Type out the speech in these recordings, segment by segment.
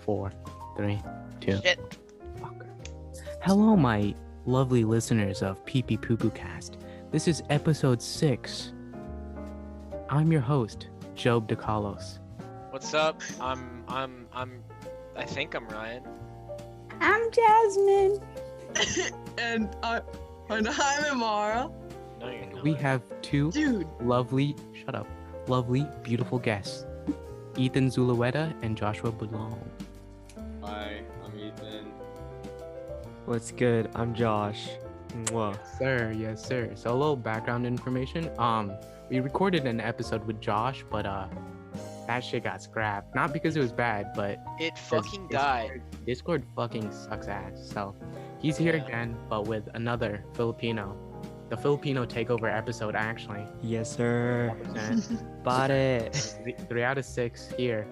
4, 3, 2. Shit. Fucker. Hello, my lovely listeners of Peepeepoopoo cast. This is episode 6. I'm your host, Job DeCarlos. What's up? I think I'm Ryan. I'm Jasmine. and I'm Amara. No, you're not. We have two Dude. lovely, beautiful guests, Ethan Zulueta and Joshua Boulon. Hi, I'm Ethan. What's good? I'm Josh. Mwah. Yes, sir. So a little background information. We recorded an episode with Josh, but that shit got scrapped. Not because it was bad, but It fucking died. Discord fucking sucks ass. So he's here again, but with another Filipino. The Filipino takeover episode, actually. Yes, sir. 100%. Bought it. 3 out of 6 here.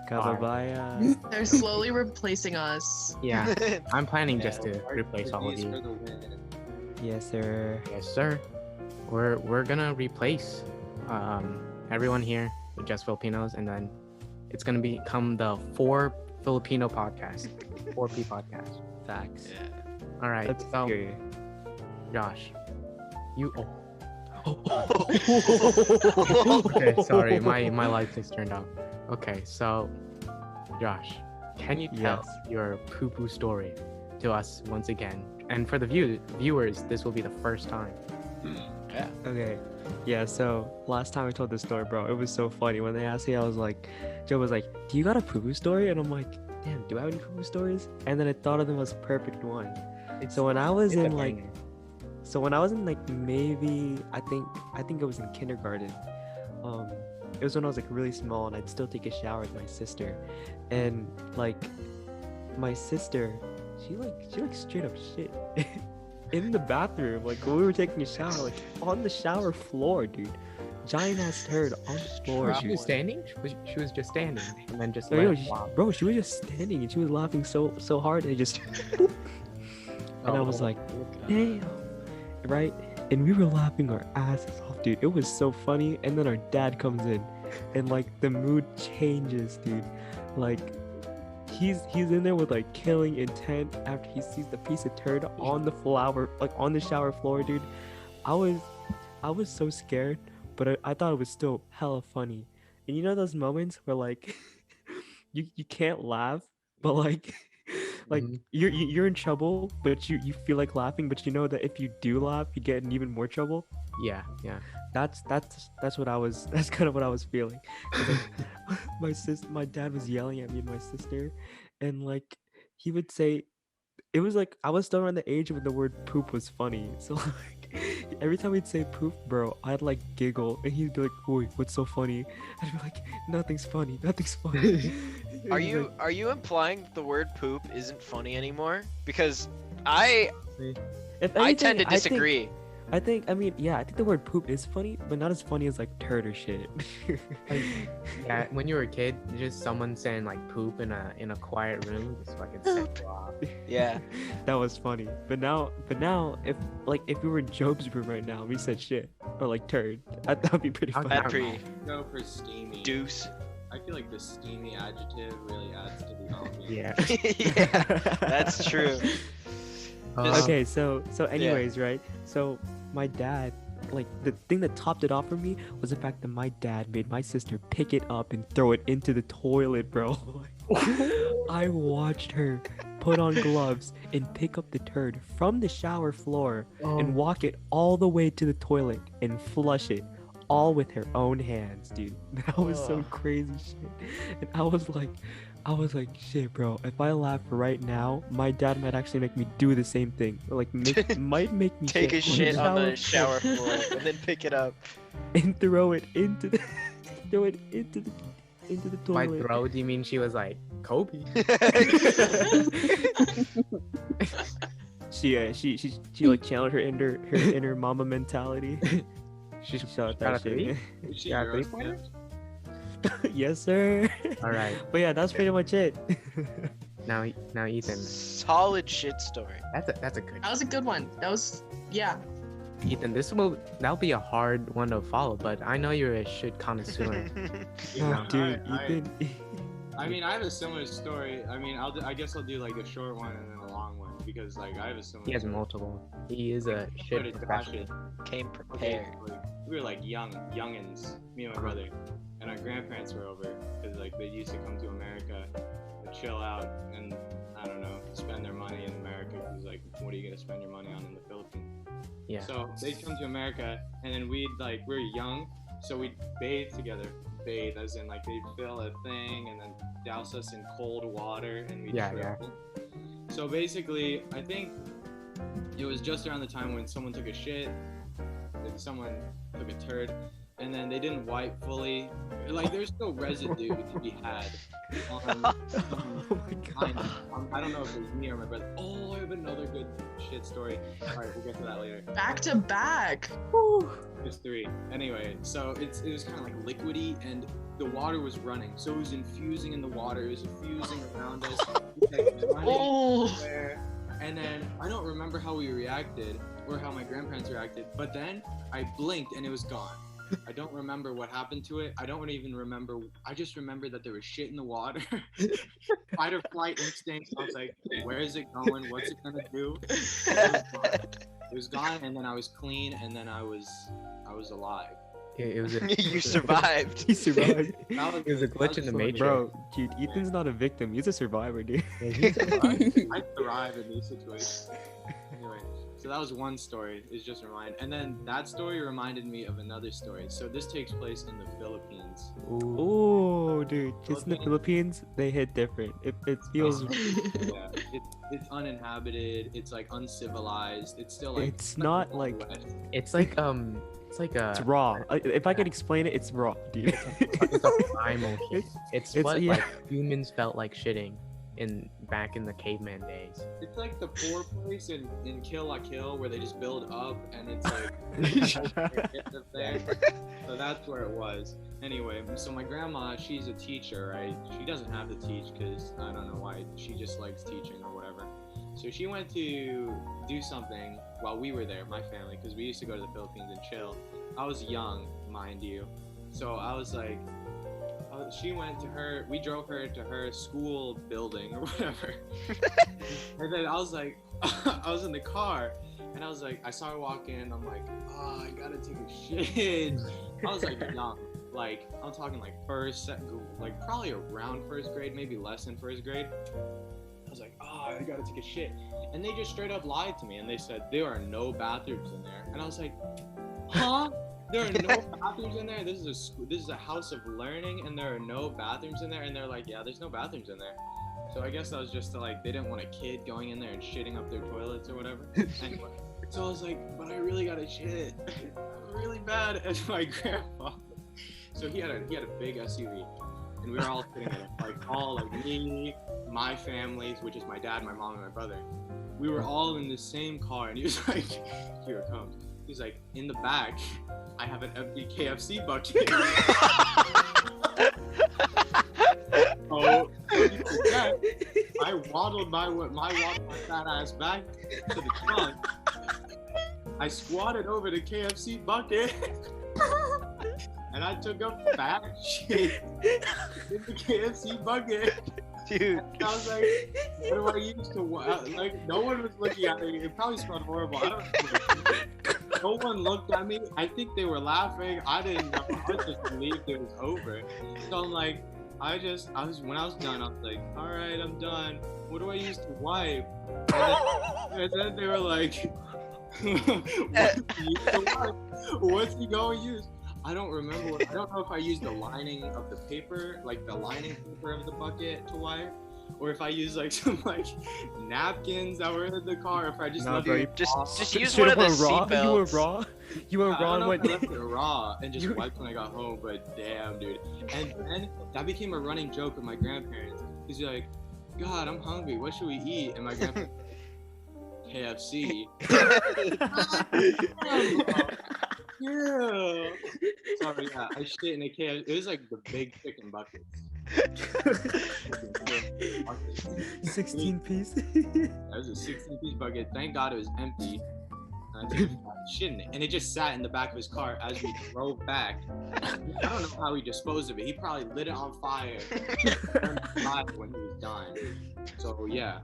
Kababaya. They're slowly replacing us. Yeah, I'm planning just Yeah. to replace all of Reviews you. for the win. Yes, sir. Yes, sir. We're gonna replace everyone here with just Filipinos, and then it's gonna become the 4 Filipino podcast, 4P podcast. Facts. Yeah. All right, That's so scary. Josh, you. Okay, sorry, my light just turned off. Okay, so Josh, can you tell Yes. your poo-poo story to us once again? And for the viewers, this will be the first time. Yeah. Okay. Yeah, so last time I told this story, bro, it was so funny. When they asked me, I was like, Joe was like, do you got a poo-poo story? And I'm like, damn, do I have any poo-poo stories? And then I thought of the most perfect one. So when I was in like, maybe I think it was in kindergarten. It was when I was like really small, and I'd still take a shower with my sister, and like my sister, she straight up shit in the bathroom. Like when we were taking a shower, like on the shower floor, dude. Giant ass turd on the floor. She was standing. She was just standing, and then just No, let no, it she, flop. bro, she was just standing and she was laughing so hard, and it just boop. And I was like, damn, right? And we were laughing our asses off, dude. It was so funny. And then our dad comes in, and like the mood changes, dude. Like he's in there with like killing intent after he sees the piece of turd on the flower, like on the shower floor, dude. I was so scared, but I thought it was still hella funny. And you know those moments where like you can't laugh, but like Mhm. you're in trouble, but you feel like laughing, but you know that if you do laugh, you get in even more trouble. Yeah. That's what I was. That's kind of what I was feeling. 'Cause, like, my dad was yelling at me and my sister, and like he would say, it was like I was still around the age when the word poop was funny. So like every time he'd say poop, bro, I'd like giggle, and he'd be like, "Oi, what's so funny?" I'd be like, "Nothing's funny. Nothing's funny." And Are he's you like, implying the word poop isn't funny anymore? Because I if I anything, tend to disagree. I think the word poop is funny, but not as funny as like turd or shit. Like, yeah. When you were a kid, just someone saying like poop in a quiet room just fucking set you off. Yeah. That was funny. But now, if we were in Job's room right now, we said shit or like turd, that would be pretty I'll funny. That's pretty Go for steamy. deuce. I feel like the steamy adjective really adds to the ambiance. Yeah. Yeah, that's true. Just- Okay, so anyways, right? So my dad, like the thing that topped it off for me was the fact that my dad made my sister pick it up and throw it into the toilet, bro. I watched her put on gloves and pick up the turd from the shower floor and walk it all the way to the toilet and flush it all with her own hands, dude. That was some crazy shit. And I was like, shit, bro. If I laugh right now, my dad might actually make me do the same thing. Or like, might make me Take a shit on the shower floor floor and then pick it up. and throw it into the By toilet. throw, do you mean she was like Kobe? She like channeled her inner mama mentality. She shot got a that shit. Is she Yeah, Euro three-pointer? Yes, sir. All right. But yeah, that's pretty much it. Now Ethan. Solid shit story. That's a good. That was a good one. That was, yeah. Ethan, that'll be a hard one to follow, but I know you're a shit connoisseur. Yeah, Dude, I- Ethan. I mean, I have a similar story. I mean, I guess I'll do like a short one and then a long one because like I have a similar. He has story. multiple. He is a Sort shit of trash professional. it. Came Okay, prepared. like, we were like youngins, me and my brother, and our grandparents were over because like they used to come to America to chill out and I don't know, spend their money in America because like what are you gonna spend your money on in the Philippines? Yeah. So they'd come to America and then we were young, so we'd bathe together. Bathe as in like they'd fill a thing and then douse us in cold water and we'd Yeah, travel. So basically, I think it was just around the time when someone took a shit, like someone took a turd, and then they didn't wipe fully. Like there's still residue to be had on Oh my god. I don't know if it was me or my brother. Oh, I have another good shit story. All right, we'll get to that later. Back to back. There's 3. Anyway, so it was kind of like liquidy, and the water was running. So it was infusing in the water. It was infusing around us. It was running Oh. everywhere. And then I don't remember how we reacted or how my grandparents reacted, but then I blinked and it was gone. I don't remember what happened to it. I don't even remember. I just remember that there was shit in the water. Fight or flight instinct. I was like, where is it going? What's it gonna do? It was gone, and then I was clean, and then I was alive. It was a, You survived. He survived. That It was a glitch in the matrix. Bro, dude, Ethan's not a victim. He's a survivor, dude. I thrive in these situations. Anyway, so that was one story. It's just a reminder. And then that story reminded me of another story. So this takes place in the Philippines. Oh, dude, just in the Philippines, they hit different. It feels. Yeah, it's uninhabited. It's like uncivilized. It's still like. It's not like. It's like a. It's raw. If I could explain it, it's raw, dude. It's a primal shit. It's what yeah. like humans felt like shitting back in the caveman days. It's like the poor place in Kill La Kill where they just build up and it's like get up there. So that's where it was. Anyway, so my grandma, she's a teacher, right? She doesn't have to teach because I don't know why. She just likes teaching or whatever. So she went to do something while we were there, my family, because we used to go to the Philippines and chill. I was young, mind you. So I was like, she went to we drove her to her school building or whatever. And then I was like, I was in the car and I was like, I saw her walk in. I'm like, oh, I gotta take a shit. I was like young, like I'm talking like like probably around first grade, maybe less than first grade. I was like, oh, I gotta take a shit. And they just straight up lied to me and they said, there are no bathrooms in there. And I was like, huh? There are no bathrooms in there? This is a house of learning and there are no bathrooms in there? And they're like, yeah, there's no bathrooms in there. So I guess that was just like, they didn't want a kid going in there and shitting up their toilets or whatever. Anyway, so I was like, but I really gotta shit. Really bad. And my grandpa, so he had a big SUV. And we were all sitting in it, like me, my family, which is my dad, my mom, and my brother. We were all in the same car, and he was like, "Here it comes." He's like, "In the back, I have an empty KFC bucket." Oh, I waddled my fat ass back to the trunk. I squatted over the KFC bucket. And I took a fat shit in the KFC bucket. Dude. And I was like, what do I use to like? No one was looking at me. It probably smelled horrible. I don't know. No one looked at me. I think they were laughing. I didn't know. I was just relieved it was over. So I'm like, when I was done, I was like, all right, I'm done. What do I use to wipe? And then they were like, what's he going to use? I don't remember. I don't know if I used the lining of the paper, like the lining paper of the bucket to wipe, or if I used like some like napkins that were in the car. If I just left it just use one of the seatbelts. You were raw and went. I left it raw and just wiped when I got home. But damn, dude. And then that became a running joke with my grandparents. He's like, God, I'm hungry. What should we eat? And my grandparents, KFC. Yeah. Sorry, yeah, I shit in a KFC. It was like the big chicken buckets. 16 piece. That was a 16-piece bucket. Thank God it was empty. And I took a shit in it, and it just sat in the back of his car as we drove back. I don't know how he disposed of it. He probably lit it on fire when he was done. So yeah,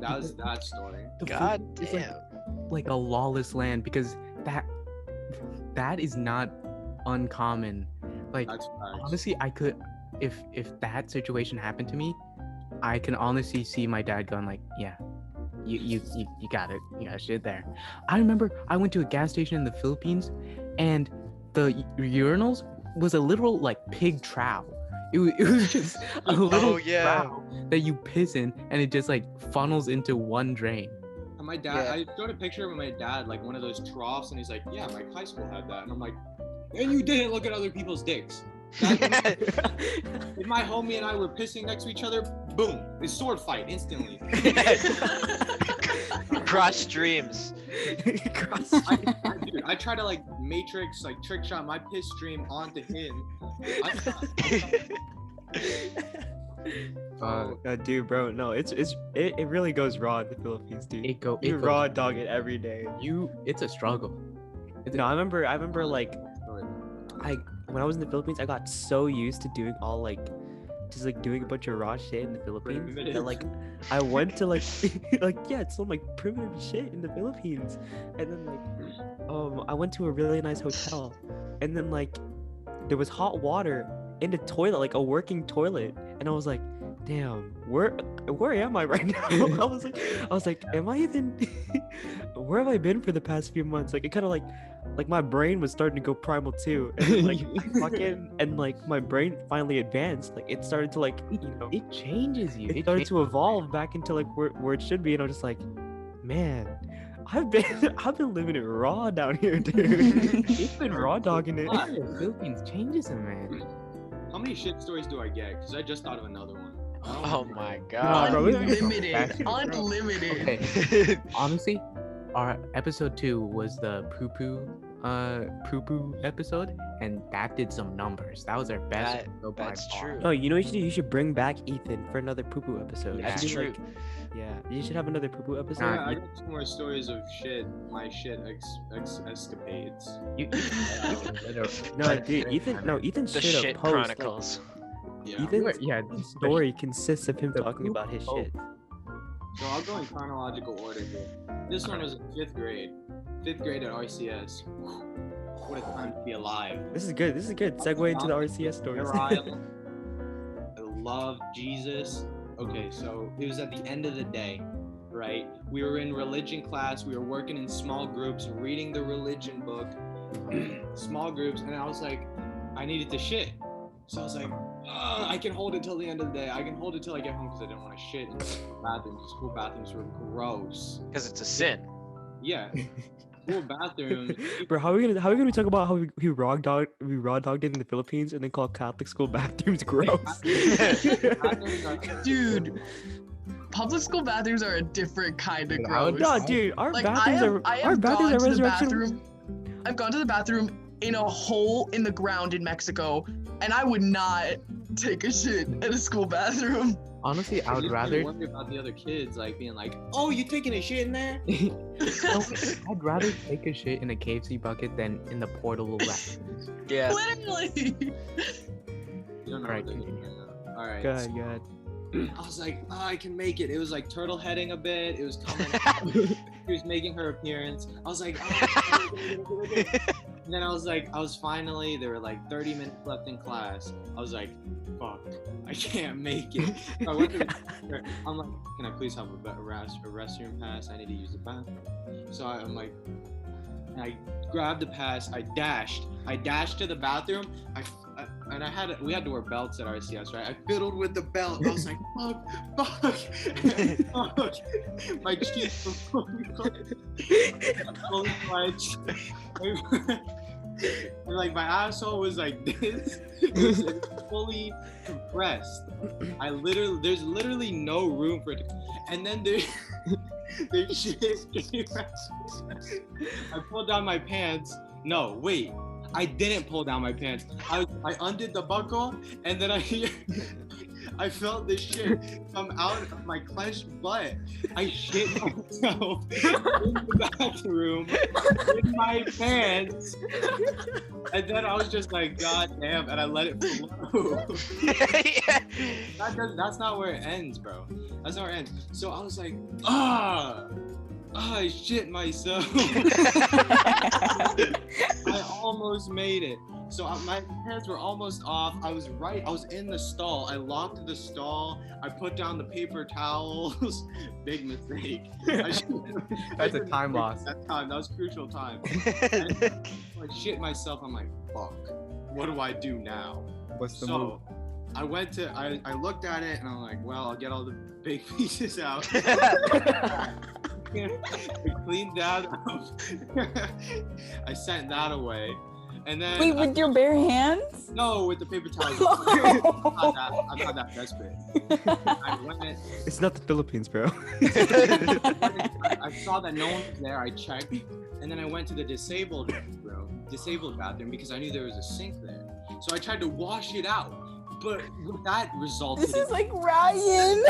that was that story. God It's damn. like a lawless land, because that is not uncommon. Like, That's facts. honestly, I could, if that situation happened to me, I can honestly see my dad going like, yeah, you got it, you got shit there. I remember I went to a gas station in the Philippines, and the urinals was a literal like pig trough. It was just a little yeah. trough that you piss in, and it just like funnels into one drain. And my dad, Yeah. I showed a picture of my dad, like one of those troughs, and he's like, yeah, my high school had that. And I'm like, and you didn't look at other people's dicks. If my homie and I were pissing next to each other, boom, it's sword fight instantly. Cross streams. I try to like matrix, like trick shot my piss stream onto him. Dude, bro, no, it really goes raw in the Philippines, dude. It You goes- raw dog it every day. it's a struggle. No, I remember like when I was in the Philippines, I got so used to doing all like just like doing a bunch of raw shit in the Philippines that like I went to like yeah, it's some like primitive shit in the Philippines, and then like I went to a really nice hotel, and then like there was hot water in the toilet, like a working toilet, and I was like, damn, where am I right now? I was like, am I even where have I been for the past few months? Like it kind of like my brain was starting to go primal too, and then, like fucking, and like my brain finally advanced. Like it started to like, you know, It changes you. it started to evolve back into like where it should be, and I'm just like, man, I've been living it raw down here, dude. It's been raw dogging it. The Philippines changes him, man. How many shit stories do I get? Because I just thought of another one. Oh my Nah, god. bro, we don't give a Unlimited. fuck. Unlimited. Okay. Honestly, our episode 2 was the poo-poo episode, and that did some numbers. That was our best episode by That's far. true. No, you know what you should do? You should bring back Ethan for another poo-poo episode. You That's should do, true. like- yeah, you should have another poo-poo episode. Yeah, I got 2 more stories of shit, my shit escapades. No, dude, Ethan The straight shit up post, like, chronicles. Yeah. Ethan's story consists of him the talking about his poop. shit. So I'll go in chronological order here. This one was in 5th grade. 5th grade at RCS. What a time to be alive. This is good. Segue into the RCS stories. Ariel. I love Jesus. Okay, so it was at the end of the day, right? We were in religion class. We were working in small groups, reading the religion book, small groups, and I was like, I needed to shit. So I was like, I can hold it till the end of the day. I can hold it till I get home because I didn't want to shit in the bathrooms. School bathrooms were gross. Because it's a sin. Yeah. School bathrooms. Bro, how are we gonna talk about how we raw dogged it in the Philippines and then call Catholic school bathrooms gross? Bathrooms are- Dude, public school bathrooms are a different kind of gross. No, dude, our Like bathrooms I are have gone to the resurrection. bathroom. I've gone to the bathroom in a hole in the ground in Mexico, and I would not take a shit at a school bathroom. Honestly, I would You rather worry about the other kids, like being like, "Oh, you taking a shit in there?" I'd rather take a shit in a KFC bucket than in the portable bathrooms. Yeah. Literally. You don't know Alright, what they're continue. doing right now. All right. God, God. I was like, oh, I can make it. It was like turtle heading a bit. It was coming. She was making her appearance. I was like, oh. And then I was finally, there were like 30 minutes left in class. I was like, fuck, I can't make it. So I went to the teacher. I'm like, can I please have a restroom pass? I need to use the bathroom. So I'm like, and I grabbed the pass. I dashed to the bathroom. We had to wear belts at RCS, right? I fiddled with the belt. I was like, fuck. My cheeks were fully clenched. And like my asshole was like this. It was fully compressed. There's literally no room for it. And then there's shit came out. I pulled down my pants. No, wait. I didn't pull down my pants. I undid the buckle, and then I I felt this shit come out of my clenched butt. I shit myself in the bathroom in my pants. And then I was just like, God damn, and I let it flow. Yeah. That's not where it ends, bro. That's not where it ends. So I was like, I shit myself. I almost made it. So my pants were almost off. I was in the stall. I locked the stall. I put down the paper towels. Big mistake. That's a time loss. That was crucial time. I shit myself. I'm like, fuck. What do I do now? What's the move? So I looked at it and I'm like, well, I'll get all the big pieces out. I cleaned that up. I sent that away. And then Wait, with your bare hands? No, with the paper towels. I'm not that desperate. I went. It's not the Philippines, bro. I saw that no one was there. I checked, and then I went to the disabled bathroom because I knew there was a sink there. So I tried to wash it out, but that resulted. This is like Ryan.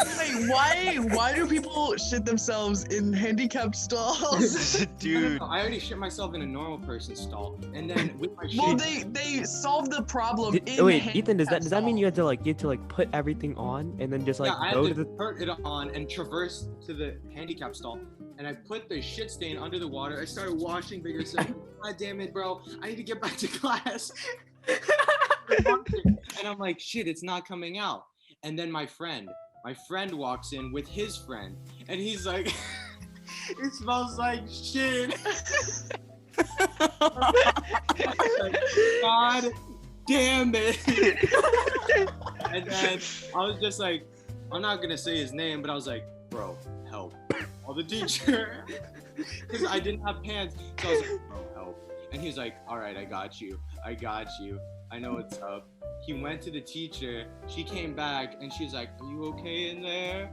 Wait, why do people shit themselves in handicapped stalls? Dude. No, I already shit myself in a normal person's stall, and then with my shit. Well, they solved the problem Wait, Ethan, does that mean you had to like put everything on and then just like I go had to to put it on and traverse to the handicap stall, and I put the shit stain under the water. I started washing vigorously. God damn it, bro! I need to get back to class. And I'm like, shit, it's not coming out. And then my friend walks in with his friend, and he's like, it smells like shit. God damn it. And then I was just like, I'm not gonna say his name, but I was like, bro, help. Call the teacher. Because I didn't have pants. So I was like, bro, help. And he was like, all right, I got you. I know what's up. He went to the teacher. She came back and she's like, are you okay in there?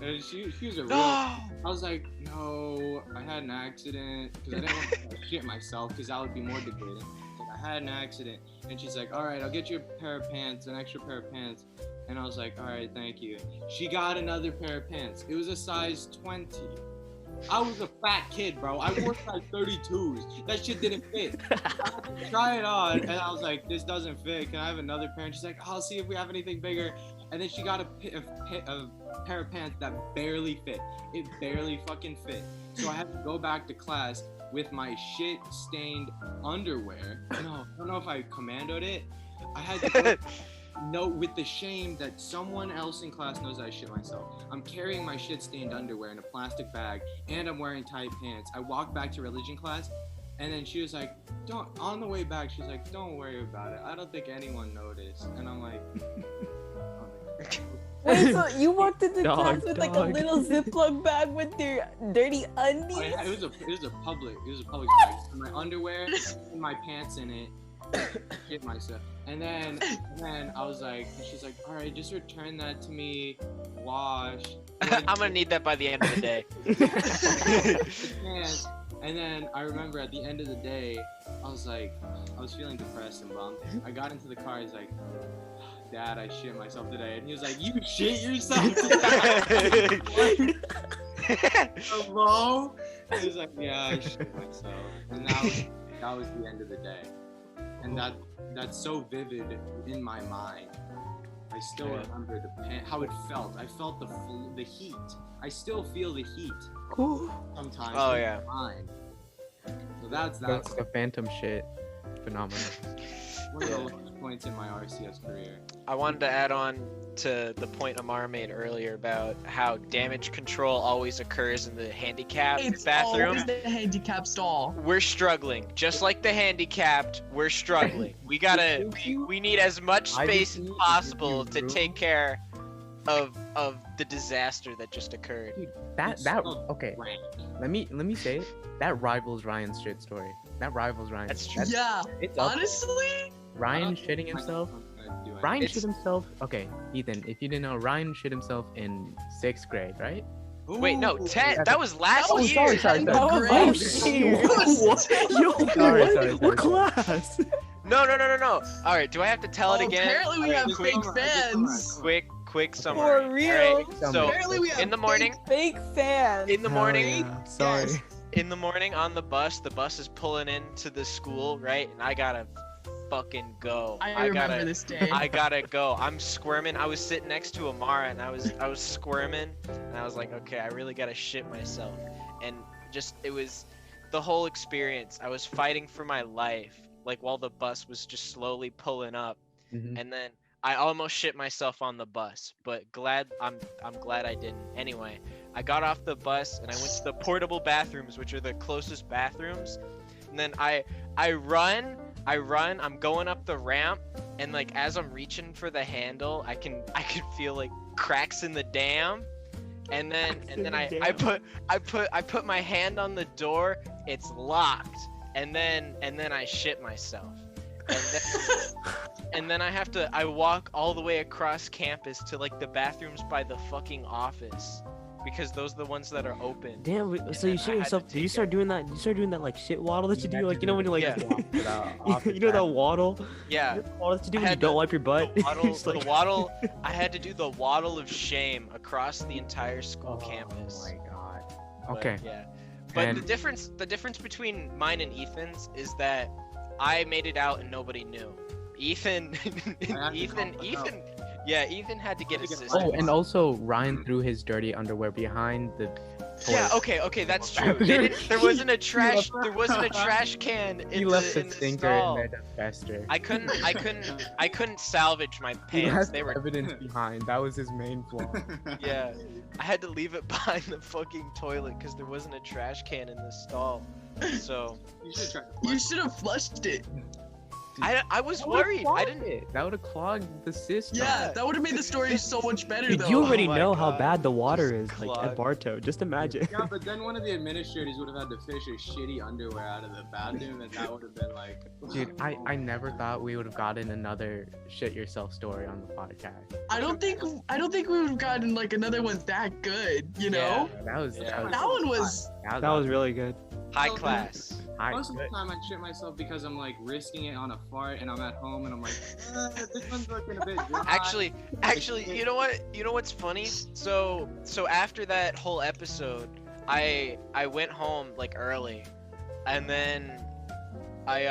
And she was a real. I was like, no, I had an accident because I didn't want to shit myself because that would be more degrading. Like, I had an accident, and she's like, all right, I'll get you a pair of pants, an extra pair of pants. And I was like, all right, thank you. She got another pair of pants. It was a size 20. I was a fat kid, bro. I wore size 32s. That shit didn't fit. I had to try it on, and I was like, this doesn't fit. Can I have another pair? And she's like, I'll see if we have anything bigger. And then she got a pair of pants that barely fit. It barely fucking fit. So I had to go back to class with my shit-stained underwear. No, I don't know if I commandoed it. I had to go with the shame that someone else in class knows I shit myself. I'm carrying my shit-stained underwear in a plastic bag, and I'm wearing tight pants. I walked back to religion class, and then she was like, on the way back, she's like, don't worry about it. I don't think anyone noticed. And I'm like, Wait, so you walked into class with like a dog. little Ziploc bag with your dirty undies? oh, yeah, it was a public bag. My underwear and my pants in it. Shit myself. And then I was like, she's like, all right, just return that to me, wash. I'm gonna need that by the end of the day. And then I remember at the end of the day, I was feeling depressed and bummed. I got into the car, he's like, Dad, I shit myself today. And he was like, you shit yourself today? Hello? He was like, yeah, I shit myself. And that was the end of the day. And that's so vivid in my mind. I still remember how it felt. I felt the heat. I still feel the heat sometimes. Oh, in yeah. my mind. So that's The phantom shit phenomenon. one of the lowest points in my RCS career. I wanted to add on to the point Amar made earlier about how damage control always occurs in the handicapped It's bathroom. always the handicap stall. We're struggling, just like the handicapped. We're struggling. We need as much space as possible to take care of the disaster that just occurred. Dude, It's that so okay. rank. Let me say it. That rivals Ryan's shit story. That rivals Ryan's. That's true. Yeah, It's up there. honestly, Ryan shitting himself. Ryan It's- shit himself. Okay, Ethan, if you didn't know, Ryan shit himself in 6th grade, right? Wait, no, Ooh. 10. That was last Oh, year. sorry. Oh, Great. shit. What? Yo, Sorry. what class? No. All right, do I have to tell it again? apparently we have Just fake summarize, just fans. Quick quick Okay. summary. For real. Alright? So Apparently we have in the morning, Fake fans. in the Hell morning, yeah. Sorry. Yes. in the morning on the bus is pulling into the school, right? And I gotta fucking go. I remember this day. I gotta go. I'm squirming. I was sitting next to Amara and I was squirming and I was like, okay, I really gotta shit myself. And just it was the whole experience. I was fighting for my life, like while the bus was just slowly pulling up, Mhm. and then I almost shit myself on the bus, but I'm glad I didn't. Anyway, I got off the bus and I went to the portable bathrooms, which are the closest bathrooms. And then I run, I'm going up the ramp, and like as I'm reaching for the handle, I can feel like cracks in the dam. And then I put my hand on the door, it's locked. And then I shit myself. And then I walk all the way across campus to like the bathrooms by the fucking office, because those are the ones that are open. Damn, so then you I shit had to yourself? Did you take start doing that? You start doing that like shit waddle that you do, like you know when you like, Yeah. you know that waddle? Yeah. You know the waddle that you do I when you had don't to- wipe your butt. It's The like- waddle. I had to do the waddle of shame across the entire school Oh campus. my god. But, Okay. Yeah. But And- the difference between mine and Ethan's is that I made it out and nobody knew. Ethan Ethan had to get assistance. Oh, and also Ryan threw his dirty underwear behind the Yeah, toilet. okay, that's true. There wasn't a trash can in He left the, the in the stinker stall. in there to fester. I couldn't salvage my He pants. left They were evidence behind. That was his main flaw. yeah. I had to leave it behind the fucking toilet because there wasn't a trash can in the stall. So You should try. You should have flushed it. I was That would've worried. I clogged didn't. it. That would have clogged the system. Yeah, that would have made the story so much better Dude, though. you already Oh my know how God. bad the water is, Just like clogged. at Bartow. Just imagine. Yeah, but then one of the administrators would have had to fish his shitty underwear out of the bathroom, and that would have been like. Dude, I never thought we would have gotten another shit yourself story on the podcast. I don't think we would have gotten like another one that good, you know? That was Yeah. That one was That was really good. High class. high. Most of the time, I shit myself because I'm like risking it on a fart, and I'm at home, and I'm like, this one's looking a bit dry. Actually, you know what? You know what's funny? So after that whole episode, I went home like early, and then I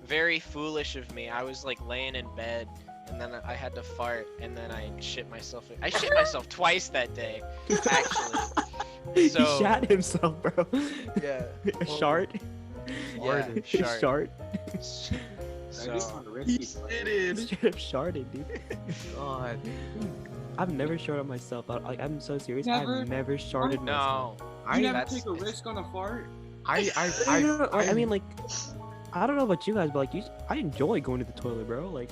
very foolish of me. I was like laying in bed, and then I had to fart, and then I shit myself. I shit myself twice that day, actually. He So shat himself, bro. yeah, A shart. yeah, A shart. shart. That is So on the risky he side. did. Straight up sharted, dude. God. I've never sharted myself. I'm so serious. Never? I've never sharted myself. no, You never that's- take a risk on a fart? I mean, like, I don't know about you guys, but like, I enjoy going to the toilet, bro. Like,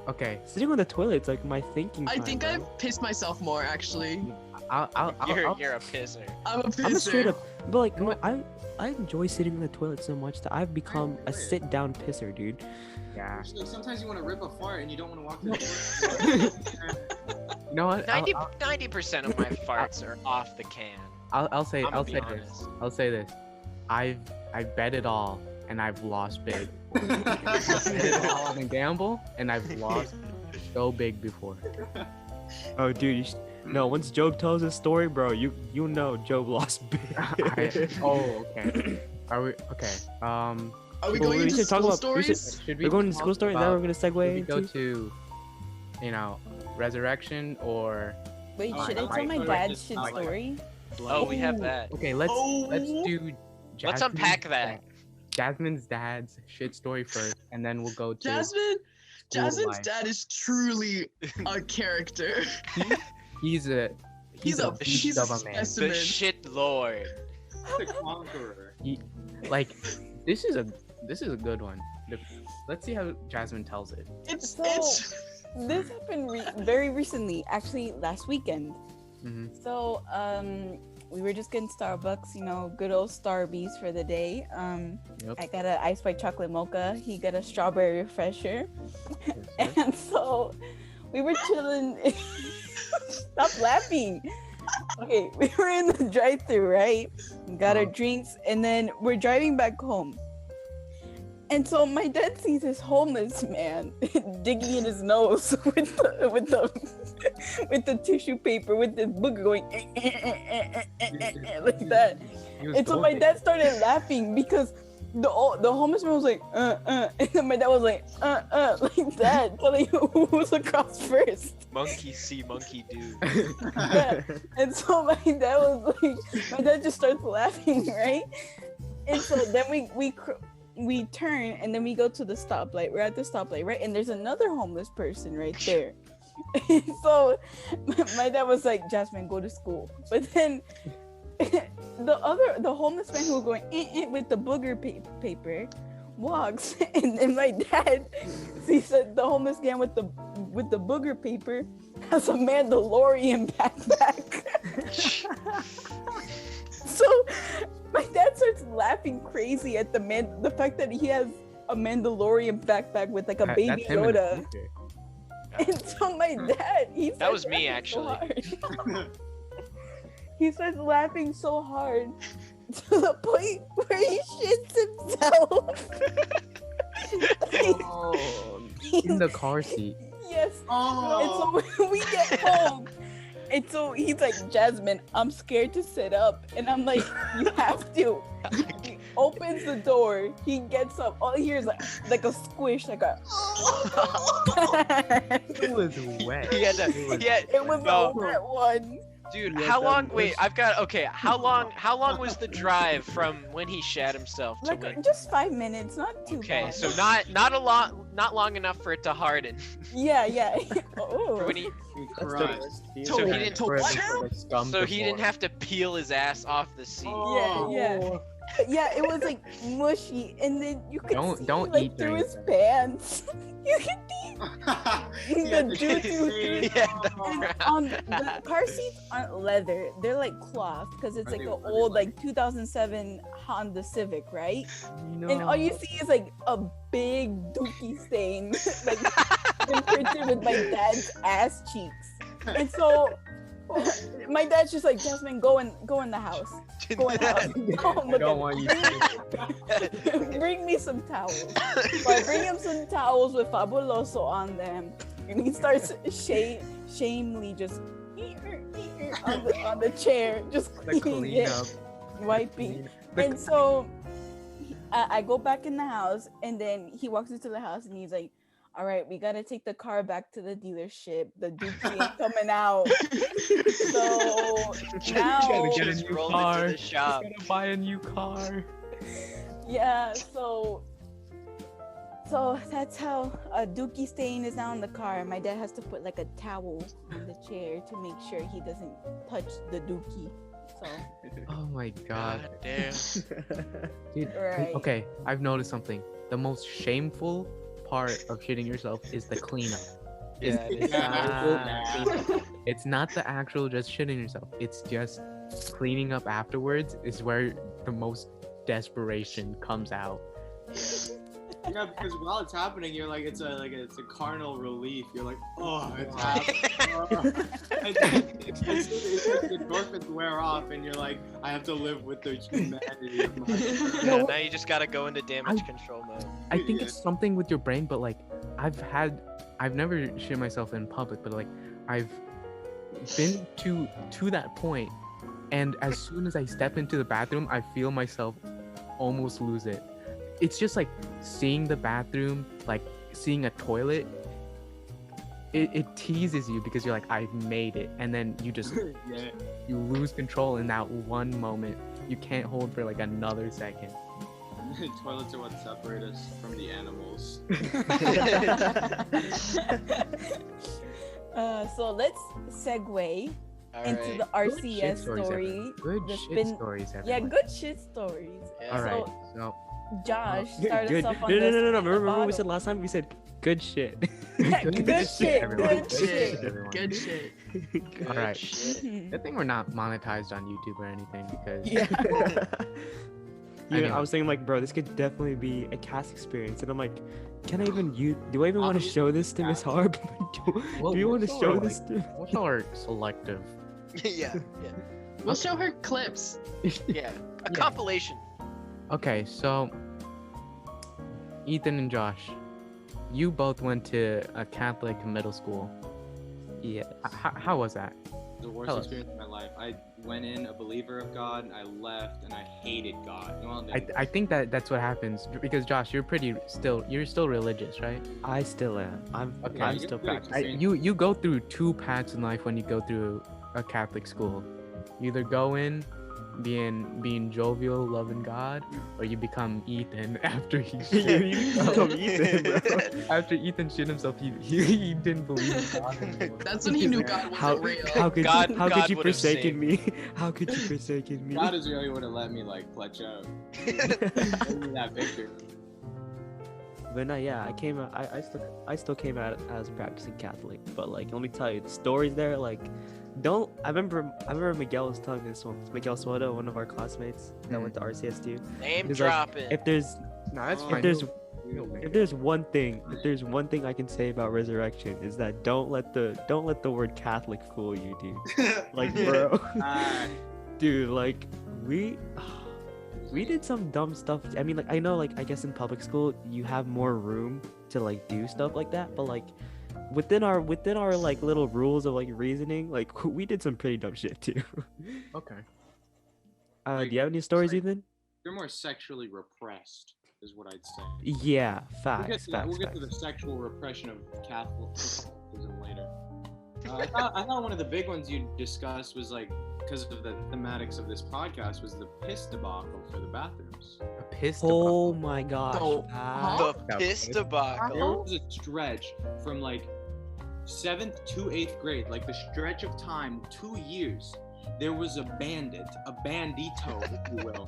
Okay. sitting on the toilet, it's like my thinking I time, think bro. I've pissed myself more actually. I'll you're a pisser. I'm a pisser. I'm a straight up, but like, no, I enjoy sitting in the toilet so much that I've become a agree. sit-down pisser, dude. Yeah. Like, sometimes you want to rip a fart and you don't want to walk to the toilet. You know what? 90% of my farts are off the can. I'll say I'ma I'll be say honest. this. I'll say this. I've bet it all and I've lost big. Bet it all on a gamble and I've lost so big before. Oh, dude, no. Once Job tells his story, bro, you know Job lost big. Oh, okay. Are we okay? Are we Well, going we into should talk school about- we should- stories? Should We're going to talk school story. Is that what we're gonna should we segue go into? to, resurrection or Wait, Oh, should I I tell my like dad's this. shit I like story? Oh, we have that. okay? Let's Oh. do. Let's Jasmine's unpack that. Jasmine's dad's shit story first, and then we'll go to Jasmine's life. dad is truly a character. He's a He's a beast of a man. The specimen. shit lord. The conqueror. Like this is a good one. Let's see how Jasmine tells it. It's So- it's This happened very recently, actually last weekend. Hmm. So, we were just getting Starbucks, good old Starbies for the day. Yep. I got an iced white chocolate mocha. He got a strawberry refresher. Yes, sir. And so we were chilling. Stop laughing. Okay, we were in the drive-thru, right? Got our drinks, and then we're driving back home. And so my dad sees this homeless man digging in his nose with the tissue paper with the booger going like that. And so my dad started laughing because the homeless man was like and then my dad was like like that, telling who was across first. Monkey see, monkey do. Yeah. And so my dad just starts laughing, right? And so then we turn and then we go to the stoplight. We're at the stoplight, right? And there's another homeless person right there. And so my dad was like, Jasmine, go to school. But then the homeless man who was going with the booger paper walks, and then my dad sees that the homeless guy with the booger paper has a Mandalorian backpack. So my dad starts laughing crazy at the fact that he has a Mandalorian backpack with like a baby Yoda. And so my dad, that was me actually. He starts laughing so hard to the point where he shits himself. In the car seat. Yes. And so when we get home, and so he's like, Jasmine, I'm scared to sit up. And I'm like, you have to. He opens the door. He gets up. All he hears is like a squish, like a. It was wet. It was a wet one. Dude, how long? Wait, how long was the drive from when he shat himself to when? Just 5 minutes, not too long. Okay, so not long enough for it to harden. Yeah. For when he, so he didn't have to peel his ass off the seat. Yeah, it was like mushy, and then you could see don't like eat through his things. pants. You could see the doo-doo through. The car seats aren't leather; they're like cloth because it's like an old like 2007 Honda Civic, right? No. And all you see is like a big dookie stain, like imprinted with my dad's ass cheeks, and so. My dad's just like, Jasmine, go in the house. Go in the house. I don't want you to. Bring me some towels. So I bring him some towels with Fabuloso on them, and he starts shamefully just on the chair, just cleaning it, wiping. And so I go back in the house, and then he walks into the house, and he's like, all right, we gotta take the car back to the dealership. The dookie ain't coming out. So now Gotta get a Just new rolled car. into the shop. Gotta buy a new car. yeah, so that's how a dookie stain is now in the car. My dad has to put like a towel on the chair to make sure he doesn't touch the dookie. So Oh my god. God damn. Dude, Right. okay, I've noticed something. The most shameful part of shitting yourself is the cleanup. Yeah, it is. It's not the actual just shitting yourself. It's just cleaning up afterwards is where the most desperation comes out. Yeah, because while it's happening, you're like, it's a carnal relief. You're like, oh, it's happening. And then it's the endorphins wear off, and you're like, I have to live with the humanity of my. Yeah, now you just gotta go into damage control mode. I think it's something with your brain, but like I've never shit myself in public, but like I've been to that point, and as soon as I step into the bathroom, I feel myself almost lose it. It's just like seeing the bathroom, like seeing a toilet. It teases you because you're like, I've made it, and then you just Yeah. you lose control in that one moment. You can't hold for like another second. Toilets are what separate us from the animals. So let's segue into the RCS story. Good The shit spin- stories, Yeah, everyone. good shit stories. Yeah. All right, So so Josh, Good. start us Good. off on No. this. Remember what we bottle. said last time? We said good shit. Good shit, everyone. good shit. Everyone. Good shit. All right. Shit. Good thing we're not monetized on YouTube or anything because Yeah. I was thinking like, bro, this could definitely be a cast experience, and I'm like, can I even do I even want to show this to Miss Harp? do you want to show this to? what's our selective? Yeah. We'll show her clips. A compilation. Okay, so Ethan and Josh, you both went to a Catholic middle school. Yes. How was that? The worst Tell us. experience of my life. I went in a believer of God, and I left, and I hated God. Well, I think that's what happens because Josh, you're still religious, right? I still am. I'm Okay. still Good practicing. You go through two paths in life when you go through a Catholic school. You either go in being jovial, loving God, or you become Ethan after he You become Ethan, bro. after Ethan shit himself. He didn't believe in God anymore. That's when he knew God How, wasn't real. how could God- you, how God could you would've forsaken saved me? How could you forsaken me? God is really would have let me like clutch up. Give me that picture. But no, yeah, I still came out as a practicing Catholic. But like, let me tell you, the stories there, like, I remember Miguel was telling me this one. Miguel Soto, one of our classmates that went to RCS too. Name He's like, dropping. if there's No, that's If fine. if there's one thing I can say about resurrection is that don't let the word Catholic fool you, dude. Like, bro, dude, like we did some dumb stuff. I mean, like, I know, like, I guess in public school you have more room to like do stuff like that, but like within our like little rules of like reasoning, like we did some pretty dumb shit too. Okay. Do you have any stories, like- Ethan? You're more sexually repressed, is what I'd say. Yeah, We'll facts, get to, facts, we'll get to facts. the sexual repression of Catholicism later. I thought one of the big ones you discussed was like, because of the thematics of this podcast, was the piss debacle for the bathrooms. A piss. Oh my gosh. Oh, facts. The That piss was- There debacle. was a stretch from like 7th to 8th grade, like the stretch of time, 2 years. There was a bandito, if you will,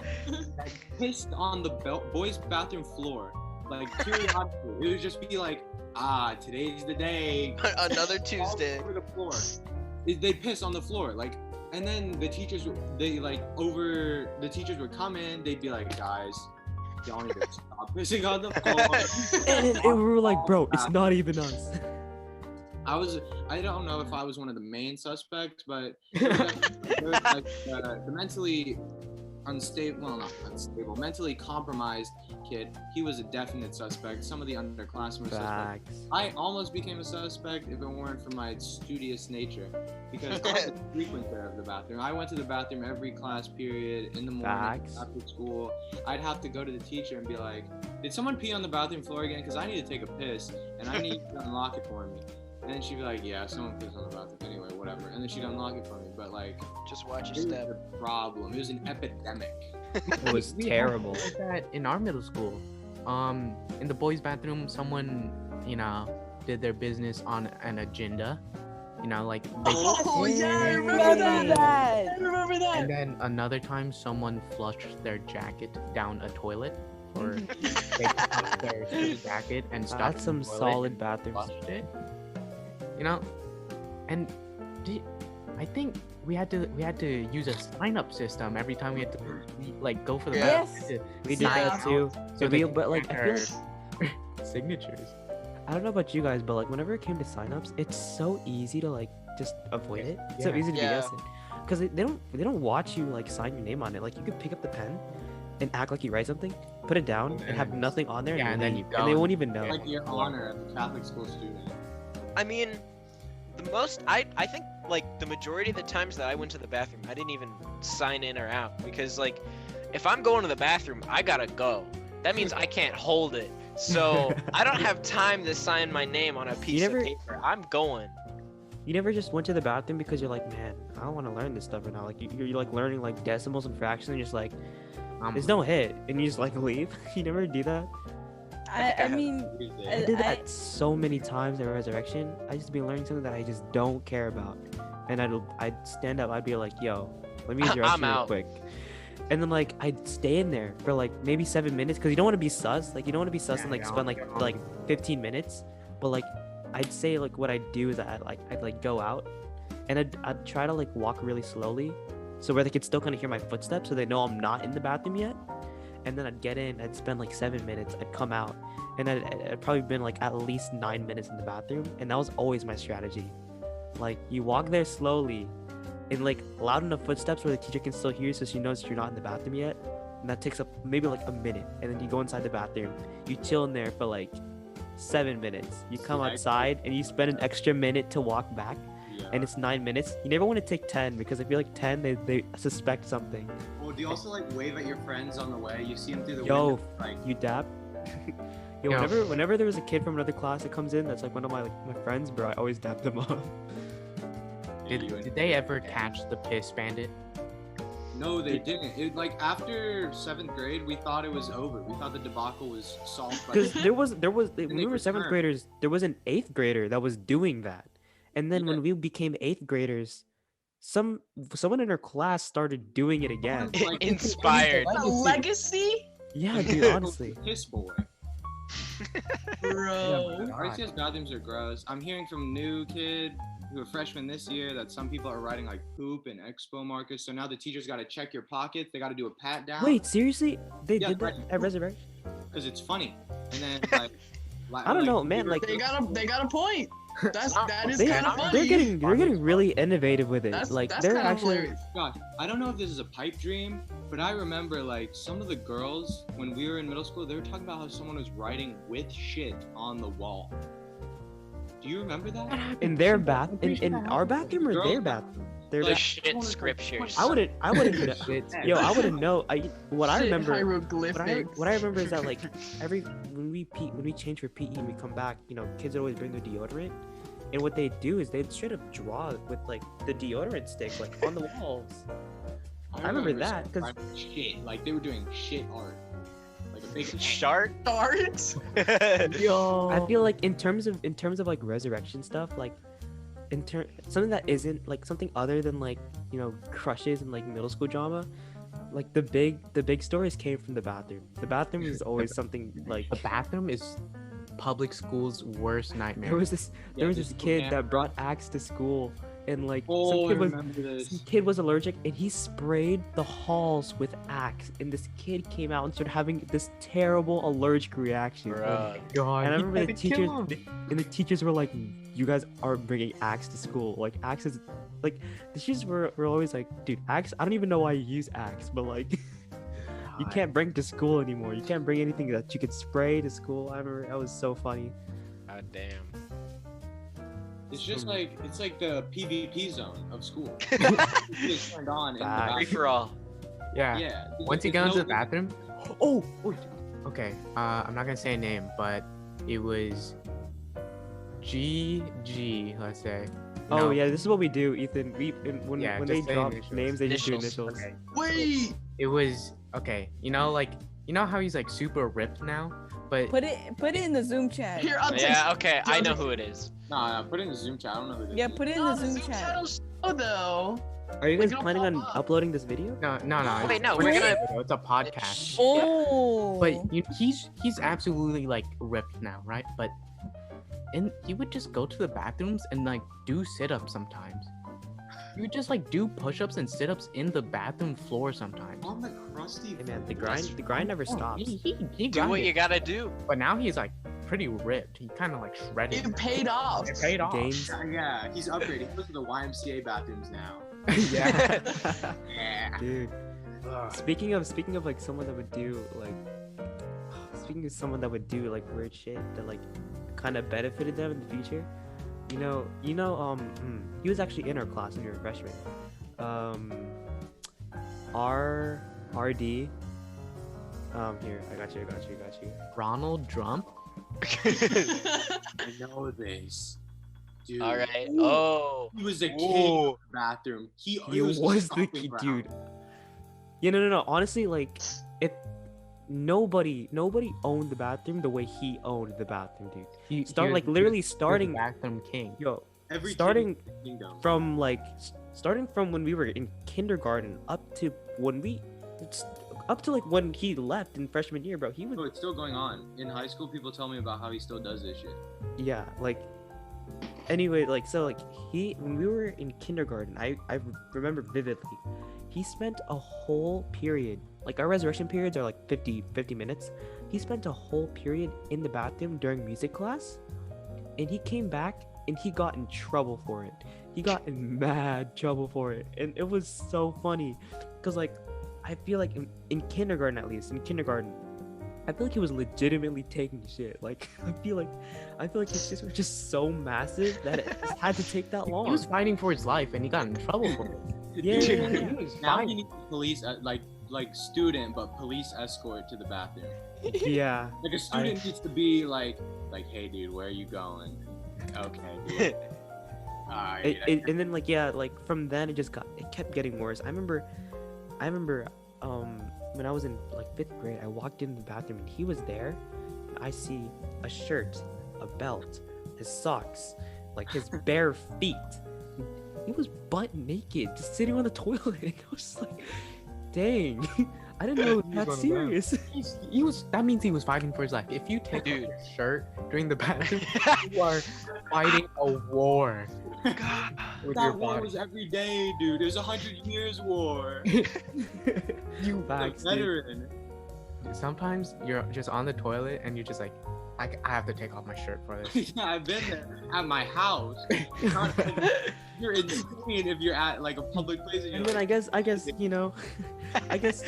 that pissed on the boys' bathroom floor. Like, periodically. It would just be like, today's the day. Another All Tuesday. over the floor. They piss on the floor, like, and then the teachers would come in, they'd be like, guys, y'all need to stop pissing on the floor. And we were like, bro, it's not even us. I don't know if I was one of the main suspects, but there was like the mentally mentally compromised kid. He was a definite suspect. Some of the underclassmen were suspects. Facts. I almost became a suspect if it weren't for my studious nature, because I was a frequenter of the bathroom. I went to the bathroom every class period in the morning Facts. after school. I'd have to go to the teacher and be like, "Did someone pee on the bathroom floor again? Because I need to take a piss and I need you to unlock it for me." And then she'd be like, "Yeah, someone pissed on the bathroom. Anyway, whatever." And then she'd unlock it for me. But like, Just watch it your was step. a problem. It was an epidemic. It was We had terrible. like that in our middle school. In the boys' bathroom, someone, did their business on an agenda. Like they, Oh yeah, I remember Remember that. that. I remember that. and then another time someone flushed their jacket down a toilet, or they took their jacket and stuffed That's some in the toilet solid and bathrooms. flushed it. And I think we had to use a sign-up system every time we had to go for the Yeah. bathroom. Yes. We did that Sign too. So We- they but like, I feel like signatures. I don't know about you guys, but like whenever it came to signups, it's so easy to like just avoid it. It's so Yeah. easy to be Yeah. innocent. Because they don't watch you like sign your name on it. Like you could pick up the pen and act like you write something, put it down, and have nothing on there, Yeah, and then leave, you and they don't. won't even know. Like your honor as a Catholic school student. I mean, I think like the majority of the times that I went to the bathroom, I didn't even sign in or out, because like if I'm going to the bathroom, I gotta go. That means I can't hold it. So I don't have time to sign my name on a piece never- of paper. I'm going. You never just went to the bathroom because you're like, man, I don't want to learn this stuff right now. Like you're like learning like decimals and fractions, and you're just like, there's no hit, and you just like leave. You never do that. I mean, I did that so many times at Resurrection. I just be learning something that I just don't care about, and I'd stand up. I'd be like, yo, let me use your I'm restroom real out. quick. And then like I'd stay in there for like maybe 7 minutes, because you don't want to be sus. Like you don't want to be sus Yeah, and like yeah, spend yeah. like 15 minutes. But like I'd say like what I'd do is that I'd like go out, and I'd try to like walk really slowly, so where they could still kind of hear my footsteps, so they know I'm not in the bathroom yet. And then I'd get in, I'd spend like 7 minutes, I'd come out, and I'd probably been like at least 9 minutes in the bathroom, and that was always my strategy. Like you walk there slowly, and like loud enough footsteps where the teacher can still hear you, so she knows you're not in the bathroom yet. and that takes up maybe like a minute, and then you go inside the bathroom, you chill in there for like 7 minutes, you come outside and you spend an extra minute to walk back, and it's 9 minutes. You never want to take 10 because I feel like 10 they suspect something. Well, do you also like wave at your friends on the way? You see them through the Yo, window, like you dap. Yo, whenever there was a kid from another class that comes in that's like one of my friends, bro, I always dap them up. Did they ever catch the piss bandit? No, they didn't. It like after 7th grade, we thought it was over. We thought the debacle was solved. Because there was when they we were 7th returned. graders, there was an 8th grader that was doing that, and then Yeah. when we became 8th graders, someone in our class started doing it again. Like, Inspired. A legacy, Yeah, dude, honestly. Piss boy. bro. RCS bathrooms are gross. I'm hearing from new kid who are freshmen this year that some people are writing like poop and expo markers. So now the teachers got to check your pockets. They got to do a pat down. Wait, seriously? They Yeah, did that right. at Resurrect? Because it's funny. And then like I don't know, man. Like They got a point. That is they, kind of funny. they're getting really innovative with it. That's, like that's they're kind of actually. hilarious. Gosh, I don't know if this is a pipe dream, but I remember like some of the girls when we were in middle school, they were talking about how someone was writing with shit on the wall. Do you remember that? In their in our bathroom or their bathroom? Their Like bath- shit scriptures. I wouldn't know. Yo, I wouldn't know. What I Shit, remember. hieroglyphics. What I remember is that like when we change for PE and we come back, you know, kids would always bring their deodorant, and what they do is they'd straight up draw with like the deodorant stick like on the walls. I remember that, some 'cause- writing shit, like they were doing shit art, like a big Shart. Art. Yo. I feel like in terms of like resurrection stuff, like something that isn't like something other than like, you know, crushes and like middle school drama, like the big stories came from the bathroom. The bathroom is always something like The bathroom is public school's worst nightmare. there was this just kid camp that brought axe to school, and like Oh, I some remember this. kid was allergic and he sprayed the halls with axe, and this kid came out and started having this terrible allergic reaction. Bruh. God, And I he remember tried to kill him. and the teachers were like, "You guys aren't bringing axe to school. Like axe is, like the teachers were always like, dude, axe. I don't even know why you use axe, but like, you God. can't bring it to school anymore. You can't bring anything that you could spray to school." I remember that was so funny. God damn. It's just like it's like the PvP zone of school. It's turned on in the Facts. Free bathroom. for all. Yeah. Yeah. Once you there's go into no- the bathroom, Oh, okay. I'm not gonna say a name, but it was GG. Let's say. oh No, yeah, this is what we do, Ethan. When Yeah, they just say drop initials. names, they just do Initials. initials. Okay. Wait. It was okay. You know how he's like super ripped now, but Put it in the Zoom chat. Here, I'll Yeah, okay, I know who it is. Nah, put it in the Zoom chat. I don't know who this Yeah, is. put it in No, the Zoom Zoom chat. chat'll show though. Are you Like, guys it'll planning on pop up. uploading this video? no. Wait, no, we're we're gonna. gonna- It's a podcast. Oh. But he's absolutely like ripped now, right? But and he would just go to the bathrooms and like do sit-ups sometimes. He would just like do push-ups and sit-ups in the bathroom floor sometimes. On the crusty. Hey man, the floor. grind never Oh, stops. he Do got what it. you gotta do. But now he's like pretty ripped. He kind of like shredded. It paid off. It paid off. Games. Yeah, he's upgraded. He goes to the YMCA bathrooms now. Yeah. Yeah. Dude. Speaking of like someone that would do like speaking of someone that would do like weird shit that like kind of benefited them in the future, he was actually in our class when we were freshmen. R RD. Here, I got you. Ronald Trump. I know this. Dude. All right. Oh. He was a kid Ooh. in the bathroom. He He was the stomping key, ground. dude. Yeah, no. Honestly, like, nobody owned the bathroom the way he owned the bathroom, dude. He Like literally starting, bathroom king. yo, Every starting kid in the kingdom. starting from when we were in kindergarten up to when when he left in freshman year, bro. He was Oh, it's still going on. In high school, people tell me about how he still does this shit. yeah, like. Anyway, like so, like when we were in kindergarten, I remember vividly. He spent a whole period, like our resurrection periods are like 50 minutes. He spent a whole period in the bathroom during music class, and he came back and he got in trouble for it. He got in mad trouble for it, and it was so funny, cause like I feel like in kindergarten, at least in kindergarten, I feel like he was legitimately taking shit. Like I feel like his shits were just so massive that it just had to take that long. He was fighting for his life and he got in trouble for it. Yeah, Dude, yeah, yeah. He was Now fine. he needs police, like student, but police escort to the bathroom. Yeah. Like a student needs to be like, hey dude, where are you going? Okay, dude. Alright. And then like yeah, like from then it kept getting worse. I remember when I was in like 5th grade, I walked into the bathroom and he was there, and I see a shirt, a belt, his socks, like his bare feet. He was butt naked, just sitting on the toilet. I was just like, dang, I didn't know it was that serious. He was. That means he was fighting for his life. If you take off Dude. your shirt during the bathroom, you are fighting a war with your that war body. was every day, dude. It was 100 years war. You Facts, like dude. veteran. Sometimes you're just on the toilet and you're just like, I have to take off my shirt for this. Yeah, I've been there at my house. You're insane if you're at like a public place. And then I guess you know, I guess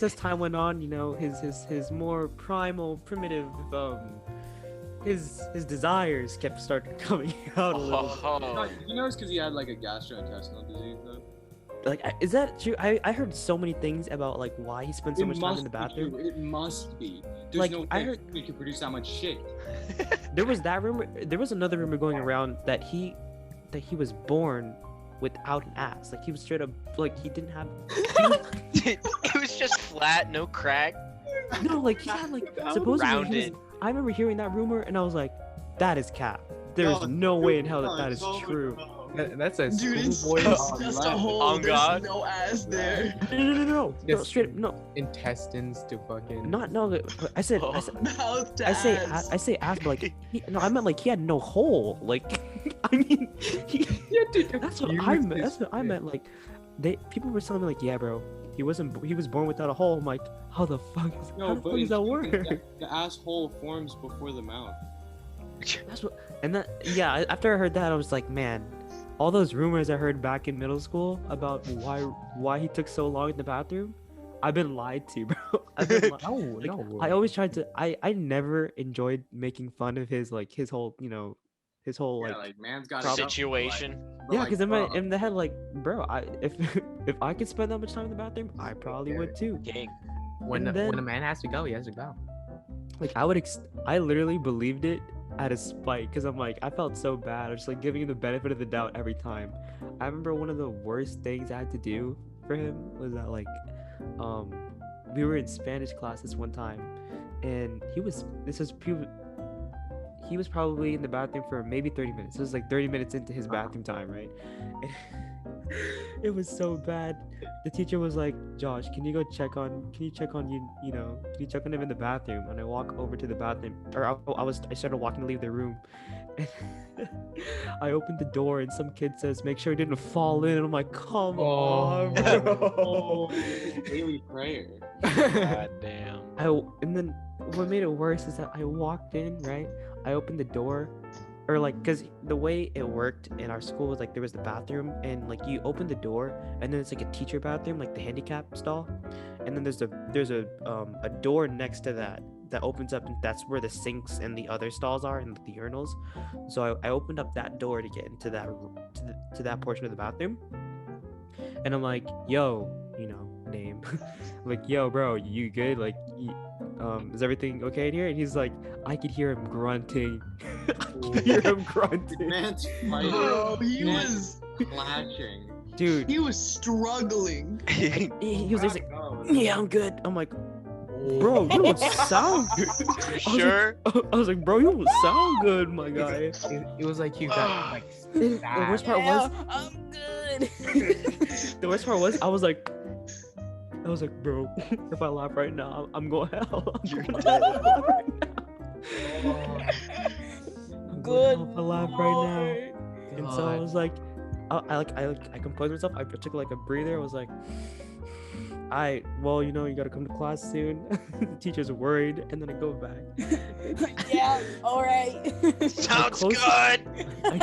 as time went on, you know, his more primal, primitive, his desires kept starting coming out a little bit. Oh. You know it's because he had like a gastrointestinal disease though. Like, is that true? I heard so many things about like why he spent so much time in the be bathroom. true. It must be. There's Like, no I way heard- we can produce that much shit. There was that rumor. There was another rumor going around that he was born without an ass. Like he was straight up like he didn't have. It was just flat, no crack. No, like he had like supposedly. Rounded. I remember hearing that rumor and I was like, that is cap. There's No, no way in hell no, that is no, true. no. That's a Dude, it's schoolboy just a hole. On There's God. no ass there. No, Yes. straight up, no, intestines to fucking. no. I said, Mouth to I say ass. ass, but like, no, I meant like he had no hole. Like, I mean, that's what I meant. That's what I meant. Like, people were telling me like, yeah, bro, he was born without a hole. I'm like, how the fuck does that work? The asshole forms before the mouth. That's what, and that, yeah. After I heard that, I was like, man, all those rumors I heard back in middle school about why he took so long in the bathroom, I've been lied to, bro. I've been No. I always tried to. I never enjoyed making fun of his whole, you know, his whole Yeah, like. like man's got problem. Situation. Yeah, because in the head, like, bro, if I could spend that much time in the bathroom, I probably would too. Gang. When and then- when a man has to go, he has to go. Like, I literally believed it out of spite, because I'm like, I felt so bad. I was just like giving him the benefit of the doubt every time. I remember one of the worst things I had to do for him was that like, we were in Spanish class this one time, and he was probably in the bathroom for maybe 30 minutes. It was like 30 minutes into his bathroom time, right? It was so bad. The teacher was like, Josh, can you check on him in the bathroom? And I walk over to the bathroom, or I started walking to leave the room. And I opened the door and some kid says, make sure he didn't fall in. And I'm like, come on, bro. Daily prayer. God damn. And then what made it worse is that I walked in, right? I opened the door, or like, because the way it worked in our school was like there was the bathroom, and like you open the door, and then it's like a teacher bathroom, like the handicap stall, and then there's a door next to that opens up, and that's where the sinks and the other stalls are, and the urinals. So I opened up that door to get into that to that portion of the bathroom, and I'm like, yo, you know, name, like, yo, bro, you good? Like, is everything okay in here? And he's like, I could hear him grunting. I could hear him grunting. Man's fighting. Bro, he Man's was clashing. Dude, he was struggling. he was just like, yeah, I'm good. I'm like, bro, you don't sound good. Sure. I was like, bro, you don't sound good, my guy. It was like you got like. The worst part was, I'm good. the worst part was, I was like, bro, if I laugh right now, I'm going to hell. You're I'm going to hell right now. Good If I laugh right now. Lord. And so I was like, I composed myself. I took like a breather. I was like, well, you know, you gotta come to class soon. The teacher's worried, and then I go back. Yeah, all right. Sounds close good. I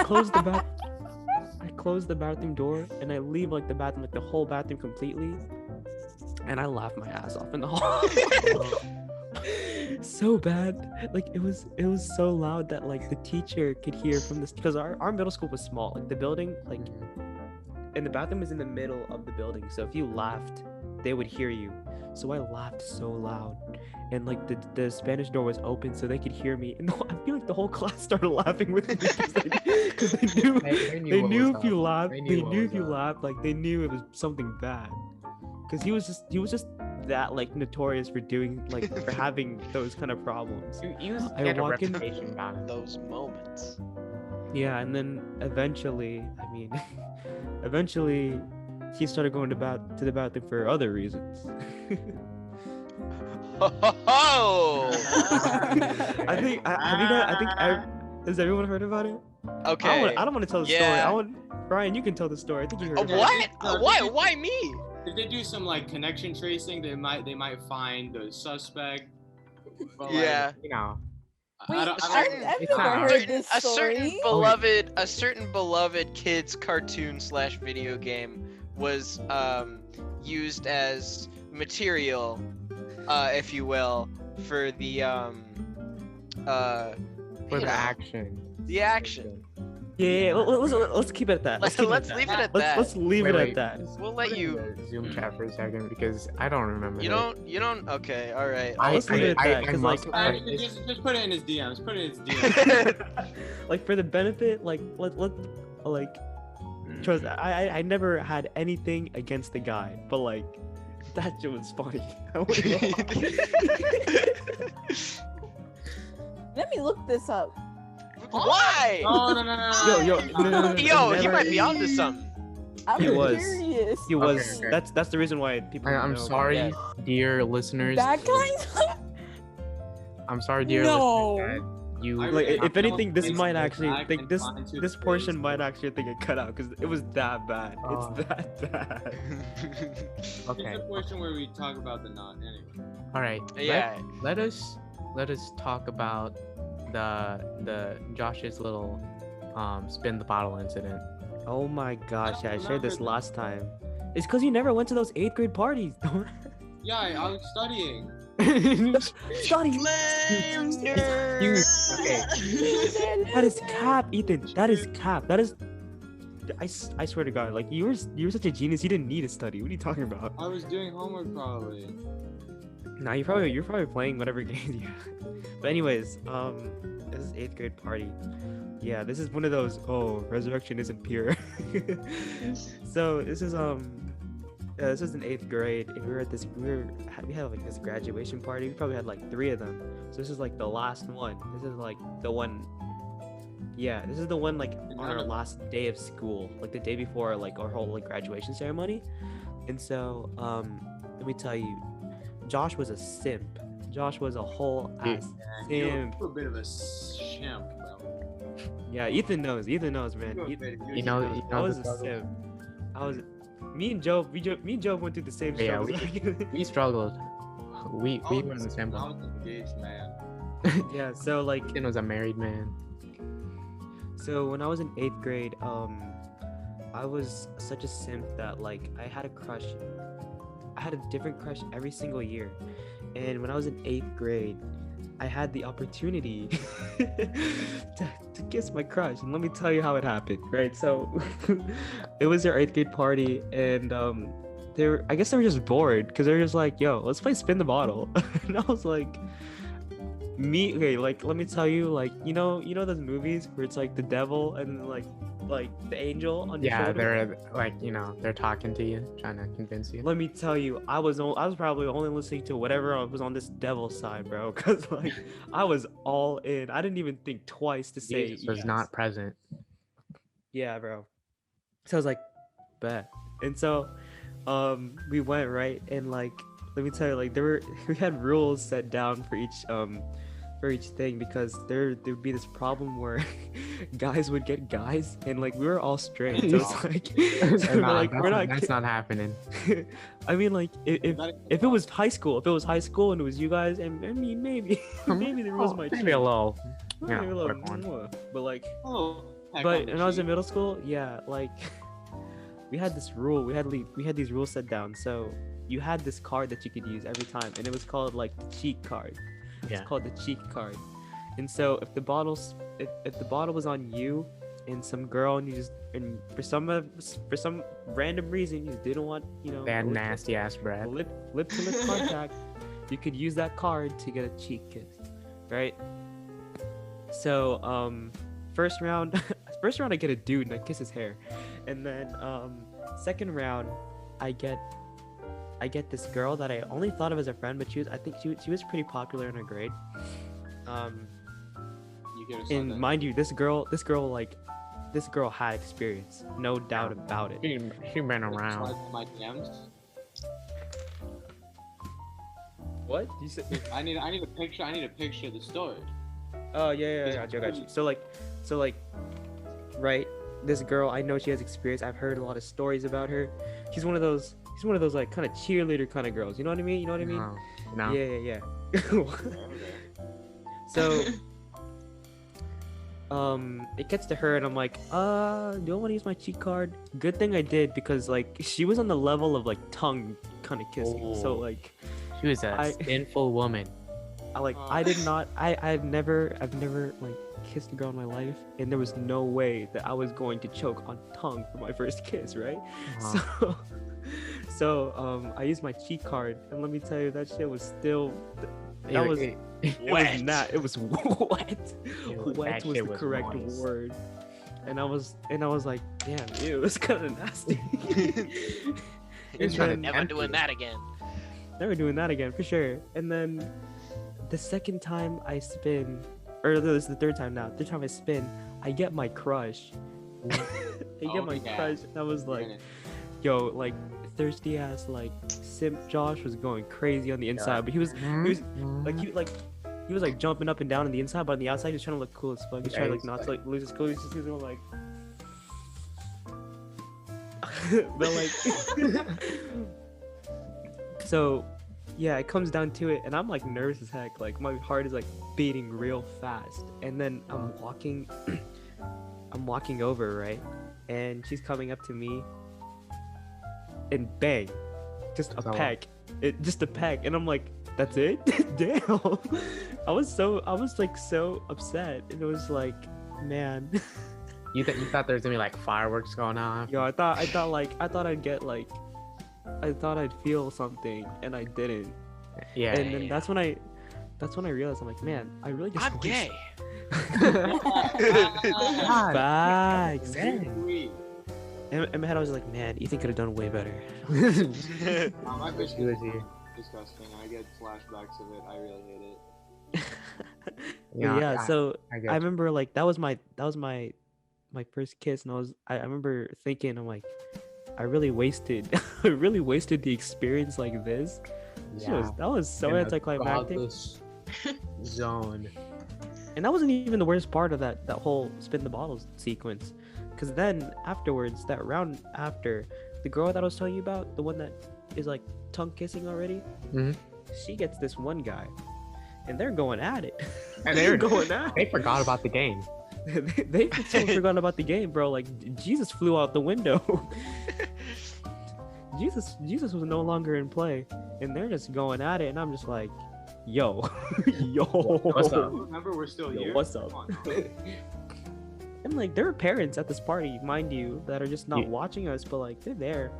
close the bathroom door, and I leave like the bathroom, like the whole bathroom completely. and I laughed my ass off in the hall. So bad. Like it was so loud that like the teacher could hear from this, because our middle school was small. Like the building, like, and the bathroom is in the middle of the building. So if you laughed, they would hear you. So I laughed so loud, and like the Spanish door was open, so they could hear me. And I feel like the whole class started laughing with me because they knew They they what knew was if you up. laughed, They they knew what knew was if you up. laughed, like they knew it was something bad. Because he was just that like notorious for doing like for having those kind of problems. He I had a walk in- reputation about it. Those moments. Yeah, and then eventually, eventually, he started going to the bathroom for other reasons. Oh. I think has everyone heard about it? Okay. I don't want to tell the story. Yeah. Brian, you can tell the story. I think you heard about it. What? Why me? If they do some like connection tracing, they might find the suspect. But, like, Yeah. You know, I don't, I've It's never not- heard this A certain story. beloved kids cartoon / video game was used as material, if you will, for the for you the know, action. the action. Yeah, let's keep it at that. Let's keep it at leave that. it at that. Let's leave Wait, it wait. at that. We'll let Put it in you. the Zoom chat for a second because I don't remember. You this. don't. Okay, all right. Let's leave it at that, 'cause, like, just put it in his DMs. Put it in his DMs. Like for the benefit, like let like trust. I never had anything against the guy, but like that shit was funny. I wouldn't lie. Let me look this up. Why? Oh no. Yo, he never- might be onto something. I'm He was. curious. He was. Okay. That's the reason why people. I'm know. sorry, Yeah. dear listeners. That kind? I'm sorry, dear No. listeners. That you Like I if anything, this really might don't actually back think and this find to this the portion face. might actually think it cut out because it was that bad. Oh. It's that bad. okay. It's the portion where we talk about the knot. Anyway. All right. Yeah. Let us talk about the Josh's little spin the bottle incident. Oh my gosh! Yeah, I shared this remember last time. It's because you never went to those 8th grade parties. Yeah, I was studying. Study. Lame. Okay. That is cap, Ethan. That is cap. That is. I swear to God, like you were such a genius. You didn't need to study. What are you talking about? I was doing homework probably. Nah, you're probably playing whatever game you had. But anyways, this is 8th grade party. Yeah, this is one of those. Oh, resurrection isn't pure. So this is this was in 8th grade, and we were at this. We had like this graduation party. We probably had like 3 of them. So this is like the last one. This is like the one. Yeah, this is the one like on our last day of school, like the day before like our whole like graduation ceremony. And so let me tell you, Josh was a simp. Josh was a whole ass simp. You're a bit of a shimp, bro. Yeah, Ethan knows, man. You know, I was the a struggle. simp. I was. Me and Joe went through the same Yeah, struggle. we struggled. We I were in the was same I boat. was an engaged man. Yeah, so like, Ethan was a married man. so when I was in 8th grade, I was such a simp that like I had a crush. I had a different crush every single year, and when I was in 8th grade, I had the opportunity to kiss my crush, and let me tell you how it happened. Right, so it was their 8th grade party, and I guess they were just bored because they were just like, "Yo, let's play spin the bottle," and I was like, okay, like let me tell you, like you know those movies where it's like the devil and like the angel on your Yeah, shoulder? they're like, they're talking to you, trying to convince you. Let me tell you, I was probably only listening to whatever was on this devil side, bro. Cause like I was all in. I didn't even think twice to say Jesus was yes. not present. Yeah, bro. So I was like, bet. And so, we went right, and like, let me tell you, like we had rules set down for each thing because there'd be this problem where guys would get guys, and like we were all straight, so it's like, so we're Nah, like we're not. that's not happening. I mean, like if it was high school, and it was you guys, and I mean maybe the rules might Maybe a change. little. Maybe Yeah, a little quick one. more. But like, Oh, heck, but I'm when I was in cheap. middle school, yeah, like we had this rule. We had these rules set down. So you had this card that you could use every time, and it was called like the cheat card. Yeah. It's called the cheat card. And so if the bottles, if the bottle was on you and some girl, and you just, and for some random reason you just didn't want, you know, Bad nasty ass breath. lip to lip contact, you could use that card to get a cheek kiss, right? So first round I get a dude and I kiss his hair, and then second round I get this girl that I only thought of as a friend, but I think she was pretty popular in her grade. You could have said And that. mind you, this girl had experience, no doubt about it. She been around. Slide in my DMs. What? You said? I need a picture. I need a picture of the story. Oh yeah, I got you. So like, right? This girl, I know she has experience. I've heard a lot of stories about her. She's one of those like kind of cheerleader kind of girls. You know what I mean? No. Yeah. So, it gets to her, and I'm like, do I want to use my cheat card? Good thing I did, because like she was on the level of like tongue kind of kissing. So Oh. like, She was a sinful woman. I've never like kissed a girl in my life, and there was no way that I was going to choke on tongue for my first kiss, right? So I used my cheat card, and let me tell you, that shit was still, that was It- it was not, it was wet. Wet that was shit the was correct moist. word. And I was like, damn, ew, it's kind of nasty. And then Never doing that again. never doing that again, for sure. And then the second time I spin, or this is the third time now. Third time I spin, I get my crush. I get my yeah. crush, and I was like, yo, like thirsty ass like simp Josh was going crazy on the inside, but he was jumping up and down on the inside, but on the outside he was trying to look cool as fuck. He's trying to like not to like lose his cool. He's just going like. But like, so yeah, it comes down to it, and I'm like nervous as heck. Like my heart is like beating real fast, and then I'm walking over, right, and she's coming up to me, and bang, just a peck, just a peck, and I'm like, that's it. Damn. I was like so upset, and it was like, man. You thought there was gonna be like fireworks going off? Yo, I thought I'd get like, I thought I'd feel something, and I didn't. Yeah. And then that's when I realized, I'm like, man, I really just I'm gay. Facts. Sweet. In my head, I was like, man, Ethan could have done way better. Oh, my bitch She was is here. disgusting. I get flashbacks of it. I really hate it. Yeah. So I get I you. remember like that was my first kiss, and I remember thinking, I'm like, I really wasted the experience like this. That was so In a anticlimactic. godless zone. And that wasn't even the worst part of that whole spin the bottles sequence, because then afterwards, that round after, the girl that I was telling you about, the one that is like tongue kissing already, Mhm. she gets this one guy, and they're going at it. And they're going at They it. forgot about the game. They totally forgot about the game, bro. Like Jesus flew out the window. Jesus was no longer in play, and they're just going at it, and I'm just like, yo. What's up? Remember, we're still Yo, here. what's up? Come on. And like, there are parents at this party, mind you, that are just not Yeah. watching us, but like, they're there.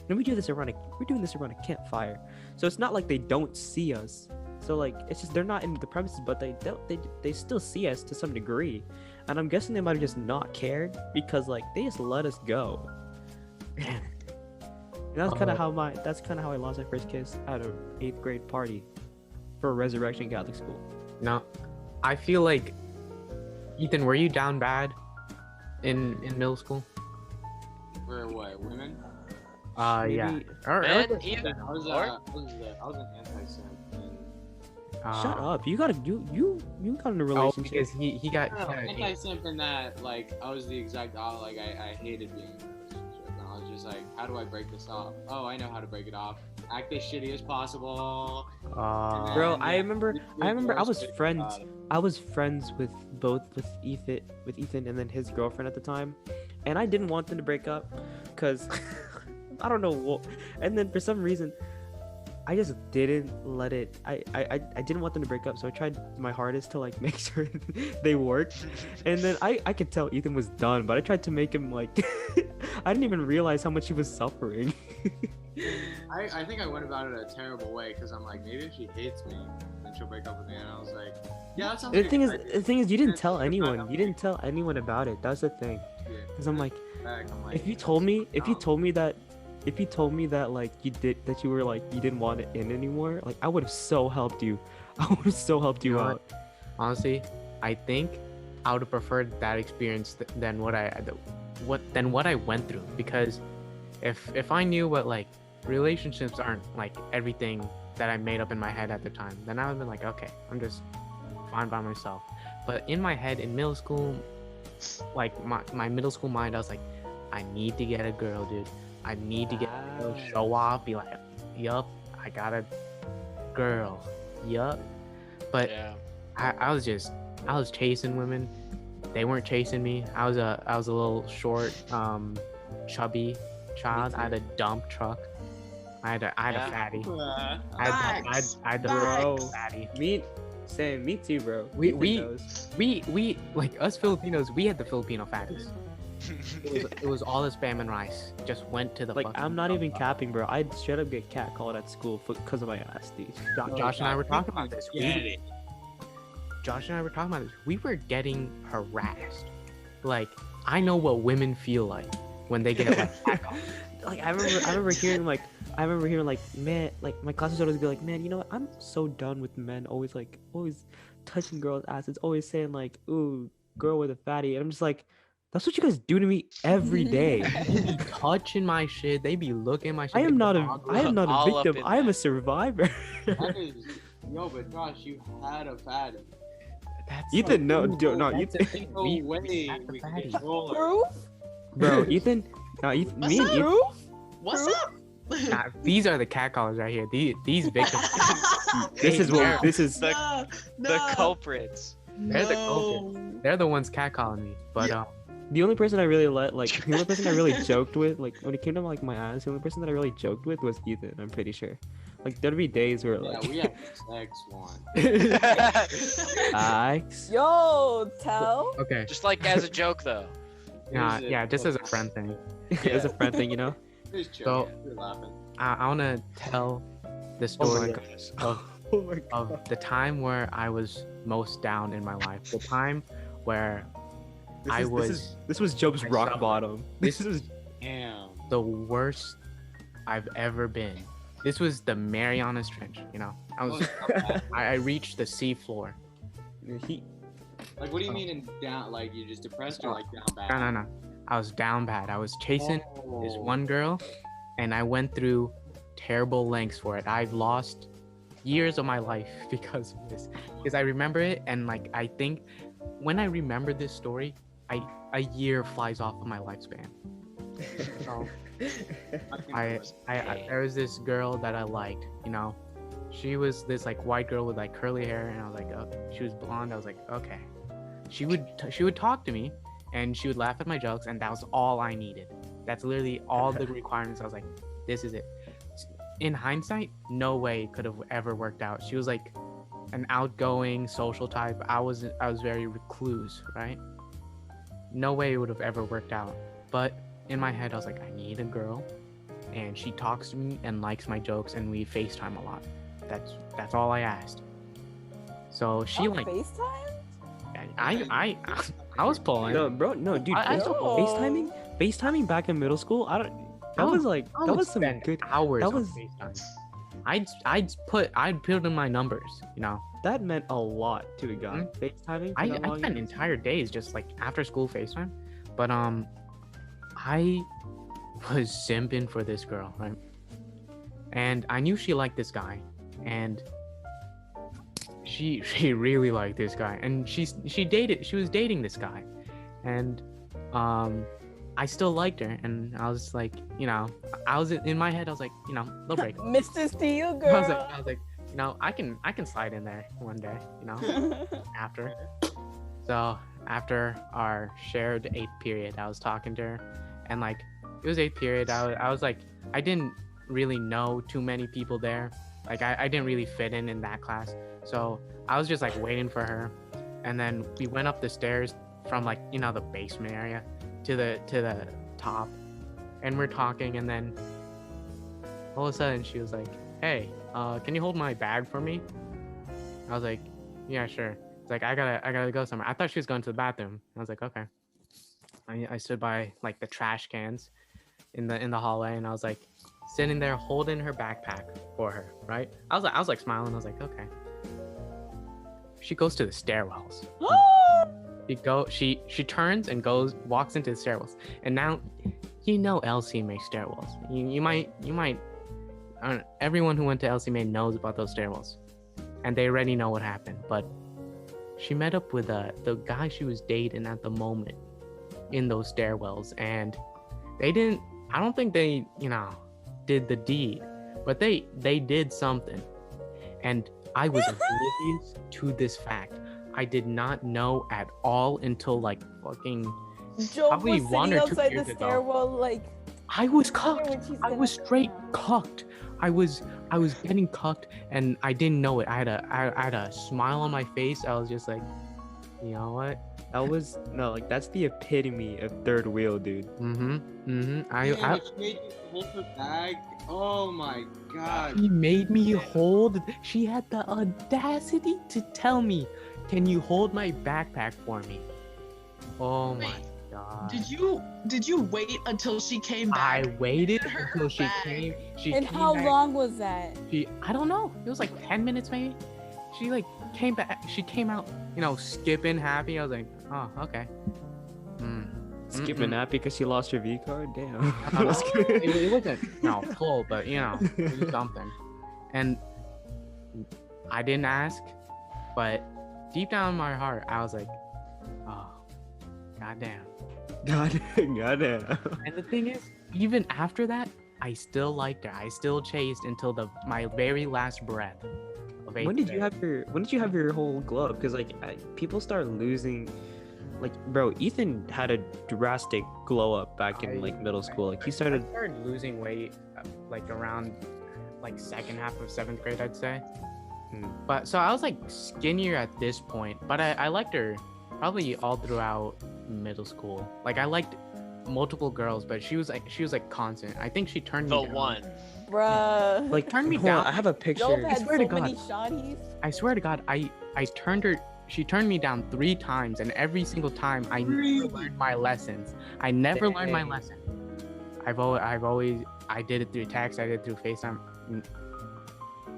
And we're doing this around a campfire, so it's not like they don't see us. So like, it's just they're not in the premises, but they still see us to some degree, and I'm guessing they might have just not cared, because like they just let us go. And that's kind of how I lost my first kiss at an 8th grade party for a Resurrection Catholic school. No, I feel like, Ethan, were you down bad in middle school? For what? Women? Yeah. Maybe- Man, or- either. I was an anti-simp. Shut up! You got in a Oh, relationship. because he got. Anti-simp in that, like, I was the exact like I hated being in a relationship, and I was just like, how do I break this off? Oh, I know how to break it off. Act as shitty as possible. Bro, I remember I was friends. God. I was friends with Ethan and then his girlfriend at the time, and I didn't want them to break up, because I don't know what. And then for some reason, I just didn't let it. I didn't want them to break up, so I tried my hardest to like make sure they worked. And then I could tell Ethan was done, but I tried to make him like. I didn't even realize how much he was suffering. I think I went about it a terrible way because I'm like, maybe if she hates me, then she'll break up with me. And I was like, yeah, that sounds The like thing a is, good idea. the thing is, you didn't tell Yeah. anyone. You didn't tell anyone about it. That's the thing. Yeah. Cause I'm like, Back, I'm like, if you told me no. that like you were like you didn't want it in anymore, like I would have so helped you. I would have so helped you know out. Honestly, I think I would have preferred that experience than what I went through, because if I knew what like relationships aren't like everything that I made up in my head at the time, then I would have been like, okay, I'm just fine by myself. But in my head in middle school, like my middle school mind, I was like, I need to get a girl, dude. I need to get a girl, show off, be like, yup, I got a girl, yup. But Yeah. I was chasing women. They weren't chasing me. I was a little short, chubby child. I had a dump truck. I had a Yeah. fatty. Uh, I had the Bro. fatty. Me too, bro. We- Ethan we- knows. We like us Filipinos. We had the Filipino fatties. It was all the spam and rice. Just went to the Like fucking I'm not even dump. capping, bro. I'd straight up get catcalled at school because of my ass, dude. Josh and I were talking about this. Get it. Josh and I were talking about this. We were getting harassed. Like, I know what women feel like when they get like catcalled. Like I remember hearing like man, like my classmates would always be like, man, you know what? I'm so done with men always touching girls' asses, always saying like, ooh, girl with a fatty, and I'm just like, that's what you guys do to me every day. They be touching my shit. They be looking at my shit. I they am be not a ogling. All up victim. in I am a that. survivor. That is, yo, but Josh, you had a fatty. That's Ethan, no, like, no, that's Ethan, the thing. No We way had the we can fatty. control her. Proof? bro, Ethan, no, Ethan, me and Ethan, Proof? What's up? Nah, these are the catcallers right here. These victims. this is what this is. The- Nah, The nah, culprits. They're the no. They're the ones catcalling me. But The only person I really the only person I really joked with, like when it came to like my ass, the only person that I really joked with was Ethan. I'm pretty sure. Like there'd be days where Yeah, like, we have sex one. Axe. Yo, tell. okay. Just like as a joke though. Yeah, Here's yeah, it. just as a friend thing. It's a friend thing, you know. Just chill. So- We're laughing. I wanna tell the Oh my story gosh. of Oh my god. of the time where I was most down in my life. The time where This was Job's I rock suffered. bottom. This was Damn. the worst I've ever been. This was the Marianas Trench, you know. I reached the sea floor. he. Like, what do you mean in down? Like, you just depressed or like down bad? No. I was down bad. I was chasing this Oh. one girl, and I went through terrible lengths for it. I've lost years of my life because of this. Because I remember it, and like I think when I remember this story, a year flies off of my lifespan. So there was this girl that I liked, you know. She was this like white girl with like curly hair, and I was like, oh, she was blonde. I was like, okay. She would talk to me, and she would laugh at my jokes, and that was all I needed. That's literally all the requirements. I was like, this is it. In hindsight, no way it could have ever worked out. She was like an outgoing social type. I was very recluse, right? No way it would have ever worked out. But in my head, I was like, I need a girl, and she talks to me and likes my jokes, and we FaceTime a lot. That's all I asked. So she On like FaceTime? I was pulling. No, bro, no, dude. I still FaceTiming back in middle school. That was like I that would was some spend good. hours that on was- FaceTime. I'd put in my numbers, you know. That meant a lot to a guy. FaceTiming. I for that long spent years. entire days just like after school FaceTime, but I was simping for this girl, right? And I knew she liked this guy, and she really liked this guy, and she was dating this guy, and I still liked her, and I was like, you know, I was in my head, I was like, you know, they'll break up. Mr. Steel I girl. was like, you know, I can slide in there one day, you know, after. So after our shared 8th period, I was talking to her, and like eighth period. I was like, I didn't really know too many people there. Like I didn't really fit in that class. So I was just like waiting for her. And then we went up the stairs from like, you know, the basement area to the top. And we're talking, and then all of a sudden she was like, hey, can you hold my bag for me? I was like, yeah, sure. It's like, I gotta go somewhere. I thought she was going to the bathroom. I was like, okay. I stood by like the trash cans in the hallway, and I was like sitting there holding her backpack for her, right? I was like smiling. I was like, okay. She goes to the stairwells. She turns and walks into the stairwells. And now, you know, LC makes stairwells. You might I don't know, everyone who went to LC May knows about those stairwells, and they already know what happened. But she met up with the guy she was dating at the moment in those stairwells, and I don't think they, you know, did the deed, but they did something, and I was oblivious to this fact. I did not know at all until like fucking Joe probably was one sitting or two outside years the ago. stairwell, like I was when cucked. she's I gonna was straight come. cucked. I was getting cucked, and I didn't know it. I had a smile on my face. I was just like, you know what? That was like that's the epitome of third wheel, dude. Yeah, she made you hold her bag. Oh my god. She made me hold. She had the audacity to tell me, "Can you hold my backpack for me?" Oh my Wait, god. Did you wait until she came back? I waited Her until she bag. came. And how long was that? I don't know. It was like 10 minutes maybe. She like came back. She came out, you know, skipping, happy. I was like, oh, okay. Skipping that because she lost her V card? Damn. It wasn't, no, full, but you know, it was something. And I didn't ask, but deep down in my heart, I was like, oh, goddamn. Goddamn. And the thing is, even after that, I still liked her. I still chased until my very last breath. When did you have your whole glove? Because like people start losing. Like, bro, Ethan had a drastic glow up back in like middle school. Like he started losing weight like around like second half of 7th grade, I'd say. But so I was like skinnier at this point, but I liked her probably all throughout middle school. Like I liked multiple girls, but she was like constant. I think she turned me down. one. Bruh. like Turn me hold on, down. I have a Joe picture. had swear so to many God. shotties. I swear to God, I turned her. She turned me down 3 times, and every single time I never learned my lessons. I never learned my lesson. I've always I did it through text. I did it through FaceTime.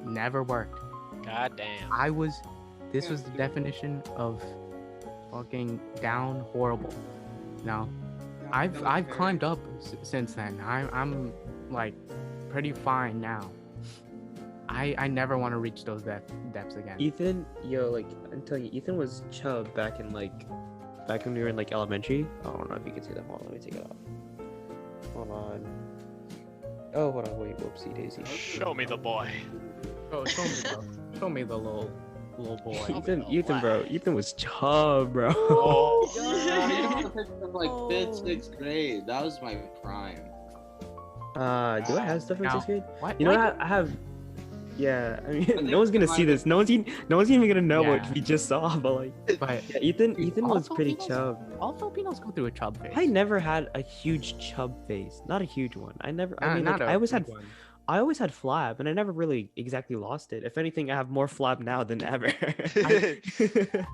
Never worked. God damn. This was the definition of fucking down horrible. No, I've climbed up since then. I'm like pretty fine now. I never want to reach those depths again. Ethan, like I'm telling you, Ethan was chub back when we were in like elementary. I don't know if you can see that. Hold on, let me take it off. Hold on. Oh, hold on, wait, whoopsie daisy. Show me the boy. Oh, show me the little boy. Ethan was chub, bro. Oh. Yeah, I have a picture of like Oh. 5th, 6th grade. That was my prime. Do I have stuff in Now, 6th grade? What? You know, what? I have. Yeah, I mean, think no one's gonna my- see this. No one's even gonna know what Yeah. we just saw. But like, But yeah, Ethan all was pretty Filipinos- chub. All Filipinos go through a chub phase. I never had a huge chub face. Not a huge one. I mean, Not like, a I always big had one. I always had flab, and I never really exactly lost it. If anything, I have more flab now than ever.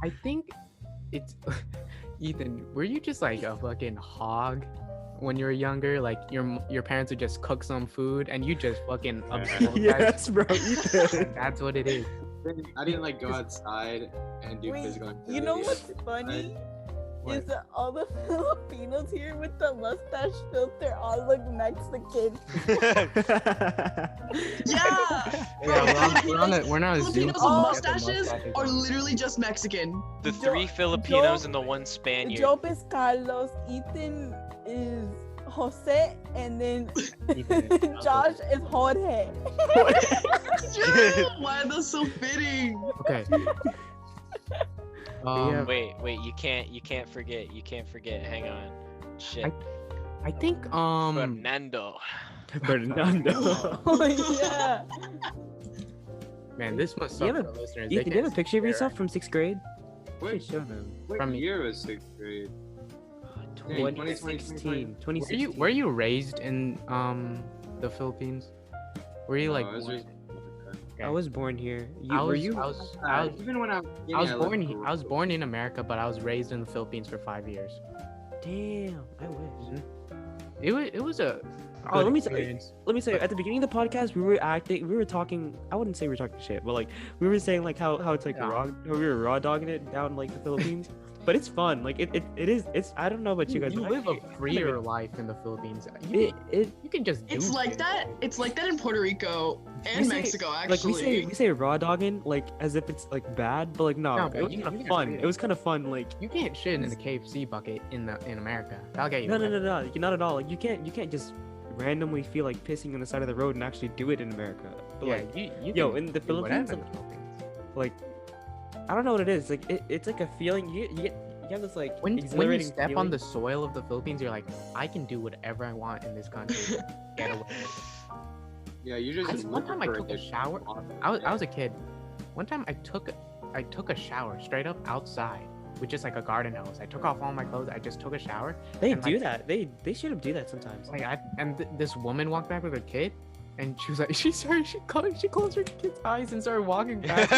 I think it's Ethan. Were you just like a fucking hog when you were younger? Like your parents would just cook some food and you just fucking absorb that. Yes, bro. Ethan. That's what it is. I didn't like go outside and do Wait, physical activity. you know what's funny? What? Is that all the Filipinos here with the mustache filter all look Mexican. Yeah. Yeah, we're not a Zoom Filipinos call. with We have the mustaches are literally just Mexican. The Joe- 3 Filipinos Joe- and the 1 Spaniard. Job is Carlos, Ethan is Jose, and then Josh is Jorge. Why are those so fitting? Okay. Yeah. Wait, you can't forget. Hang on. Shit. I think Fernando. Fernando. Oh yeah. man, this must Do you suck have for a- the listeners. Ethan, They do you have a can't picture of see yourself from 6th grade? What, Show them. what From- year was 6th grade? 2016. Were 2016. you raised in the Philippines? Were you like I was born- raised- I was born here. I Were was, you? I was even when I was I was born in America, but I was raised in the Philippines for 5 years. Damn, I wish. It was a Oh, good let me say- experience. Let me say, at the beginning of the podcast, we were talking. I wouldn't say we were talking shit, but like we were saying like how it's like Yeah. how we were raw dogging it down like the Philippines. But it's fun. Like it is. It's. I don't know about you guys. You but live I- a freer life in the Philippines. You can just do It's like shit. that. It's like that in Puerto Rico and We say- Mexico, Like actually. we say raw dogging like as if it's like bad, but like no, No, it but was you kind can of fun. say it. It was kind of fun. Like You can't shit in the KFC bucket in America. That'll get you. no, arrested. not at all. Like you can't just randomly feel like pissing on the side of the road and actually do it in America. But Yeah, like you yo, can in the do whatever Philippines, in the Philippines. like I don't know what it is. Like it's like a feeling you have this like When you exhilarating step on feeling. the soil of the Philippines, you're like, I can do whatever I want in this country. Get away. Yeah, you just. One time I look for took a it. shower. I was a kid. One time I took a shower straight up outside with just like a garden hose. I took off all my clothes. I just took a shower. They and, do like- that. They should have do that sometimes. Like this woman walked back with her kid, and she was like, she closed her kid's eyes and started walking back.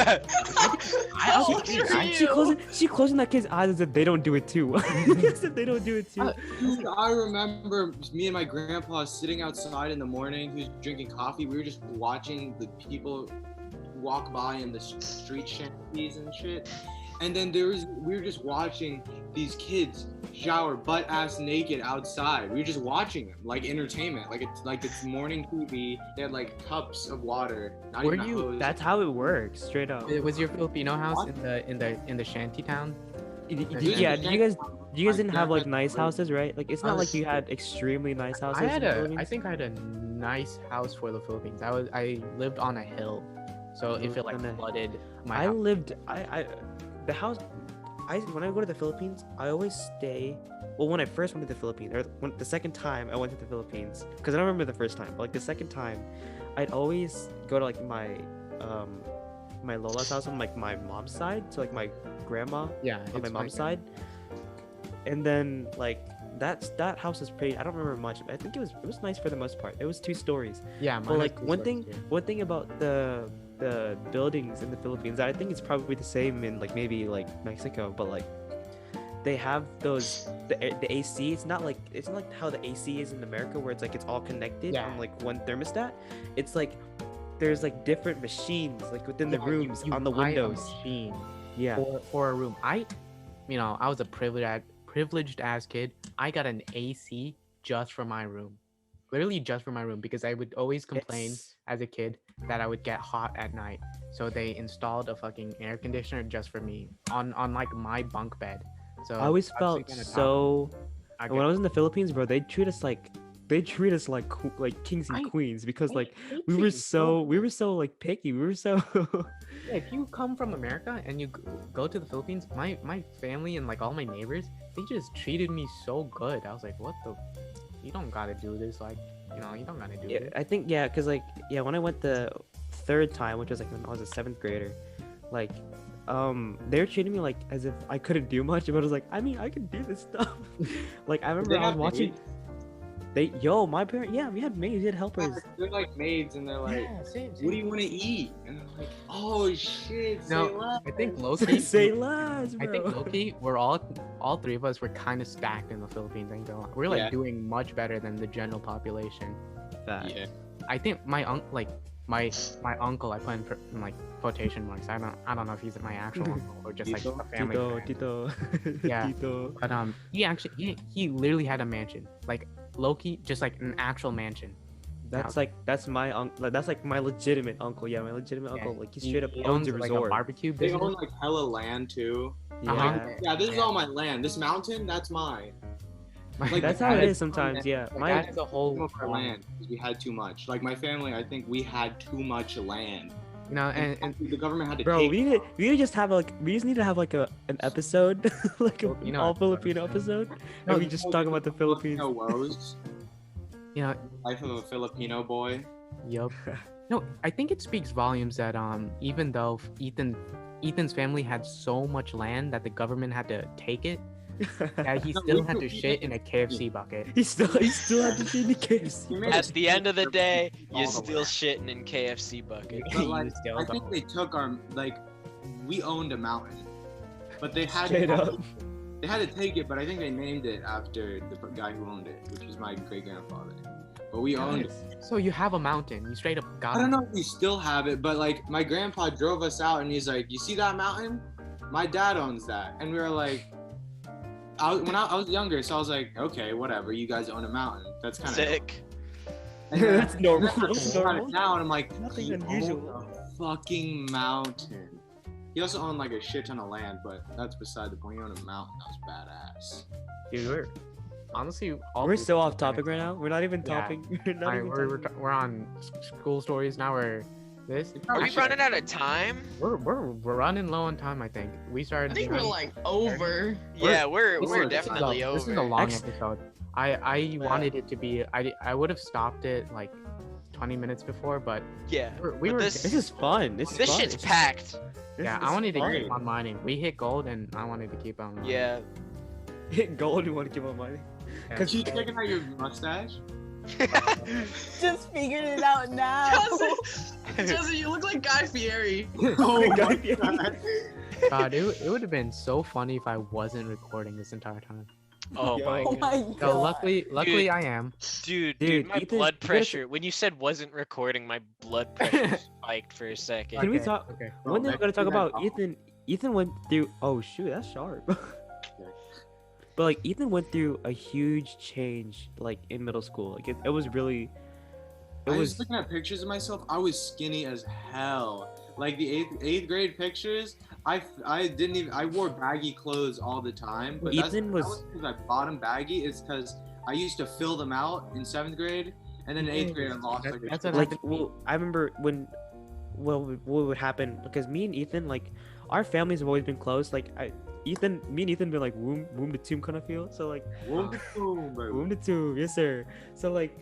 How old She- are she closing that kid's eyes as if they don't do it too. As if they don't do it too. Dude, I remember me and my grandpa sitting outside in the morning. He was drinking coffee. We were just watching the people walk by in the street shanties and shit. And then we were just watching these kids shower butt ass naked outside. We were just watching them like entertainment, like it's morning TV. They had like cups of water. Not Were even a you- hose. That's how it works, straight up. Was your Filipino house in the shanty town? Yeah, do you guys didn't have like nice grandma's houses, right? Like it's not like you had extremely nice houses. in the I Philippines. think I had a nice house for the Philippines. I lived on a hill, so it felt like On a- flooded. My I house. lived the house when I go to the Philippines, I always stay. Well, when I first went to the Philippines, or the second time I went to the Philippines, because I don't remember the first time, but like the second time, I'd always go to like my my Lola's house on like my mom's side, so like my grandma Yeah, on my it's mom's like- side, and then like that house is pretty. I don't remember much. I think it was nice for the most part. It was 2 stories. Yeah, But like one thing about the buildings in the Philippines, I think it's probably the same in like maybe like Mexico, but like they have those the AC. It's not like how the AC is in America where it's like it's all connected Yeah. on like one thermostat. It's like there's like different machines like within the rooms you on the buy a windows. machine Yeah. for a room. I was a privileged ass kid. I got an AC just for my room, literally just for my room, because I would always complain It's- as a kid that I would get hot at night. So they installed a fucking air conditioner just for me on like my bunk bed. So I always I'd felt sleep on the top. so. I When I was in the Philippines, bro, they treat us like kings and I- queens because I like hate we were things so like picky. We were so Yeah, if you come from America and you go to the Philippines, my family and like all my neighbors, they just treated me so good. I was like, what the? You don't gotta do this. Like, you don't gotta do yeah, it. I think because like when I went the 3rd time, which was like when I was a 7th grader, like they were treating me like as if I couldn't do much, but I was like, I mean, I can do this stuff. Like I remember They I was have watching. My parents, we had maids, we had helpers. They're like maids, and they're like, Yeah, same. "What do you want to eat?" And I'm like, "Oh shit, say No, less." I think Loki. Say less, I bro. think Loki, we're all 3 of us were kind of stacked in the Philippines. I ain't gonna lie. We're like Yeah. doing much better than the general population. Facts. Yeah. I think my uncle, I put in like quotation marks. I don't know if he's my actual uncle or just like a family friend. Tito. Yeah. Tito. But he literally had a mansion, like Loki, just like an actual mansion. That's my uncle. That's like my legitimate uncle. Yeah, my legitimate Yeah, uncle. Like he straight up he owns a like resort. barbecue They business. own like hella land too. Yeah. Yeah, this is all my land. This mountain, that's mine. Like, That's my how it dad- is sometimes. Yeah. My My dad has a whole Some of our land because we had too much. Like my family, I think we had too much land. You know, and the government had to Bro, take we need to just have like we just need to have like an episode, like a Filipino all episode. Filipino episode, No, and we just talk about the Philippines. Filipino woes. you know, Life of a Filipino boy. yup. No, I think it speaks volumes that even though Ethan's family had so much land that the government had to take it, that he No, still we had do- to shit in a KFC bucket. He still had to see the case. We made At it the end of the day, all you're the still way. shitting in KFC bucket. But, like, You still I think don't. they took our we owned a mountain, but they had Straight up. they had to take it. But I think they named it after the guy who owned it, which was my great grandfather. But we owned it. So you have a mountain. You straight up got I don't it. know if we still have it, but like my grandpa drove us out and he's like, "You see that mountain? My dad owns that." And we were like, when I was younger, so I was like, "Okay, whatever. You guys own a mountain. That's kind of Sick. That's normal. That's Now normal. I'm like, Nothing "You unusual." own a fucking mountain." He also owned like a shit ton of land, but that's beside the point. He owned a mountain. That was badass. Dude, we're honestly all We're these so off things topic are- right now. We're not even Yeah. talking. We're not Alright, even we're talking. we're on school stories now. We're this. Are we running out of time? We're running low on time. I think we I started. think we're like over. Yeah, we're This we're is- this is definitely a, over. This is a long Ex- episode. I wanted it to be. I would have stopped it like 20 minutes before, but Yeah. we But were. this- This is fun. This This fun. shit's It's- packed. this Yeah, is I wanted to fun. keep on mining. We hit gold, and I wanted to keep on mining. Yeah. Hit gold. You want to give up money? Yeah. Cause you checking out your mustache? Just figured it out now. Jesse, you look like Guy Fieri. Oh my God. God. God, it would have been so funny if I wasn't recording this entire time. Oh Yo. my Oh god. my So god. luckily I am. Dude, Dude, my Ethan, blood you gotta- pressure. When you said wasn't recording, my blood pressure spiked for a second. Can we Okay, talk? Okay. Bro, One thing we next gotta talk thing about I know- Ethan. Ethan went through. Oh shoot, that's sharp. But like Ethan went through a huge change like in middle school. Like it was really. It I was was. looking at pictures of myself. I was skinny as hell. Like the eighth grade pictures, I didn't even. I wore baggy clothes all the time. But Ethan that was- was because I bought them baggy. It's because I used to fill them out in 7th grade, and then in 8th grade I lost. That's- Like, that's what Like happened to me. well, I remember when. What would happen? Because me and Ethan, like, our families have always been close. Like me and Ethan been like womb to tomb kind of feel. So like boom, boom, baby. womb to tomb, yes sir. So like,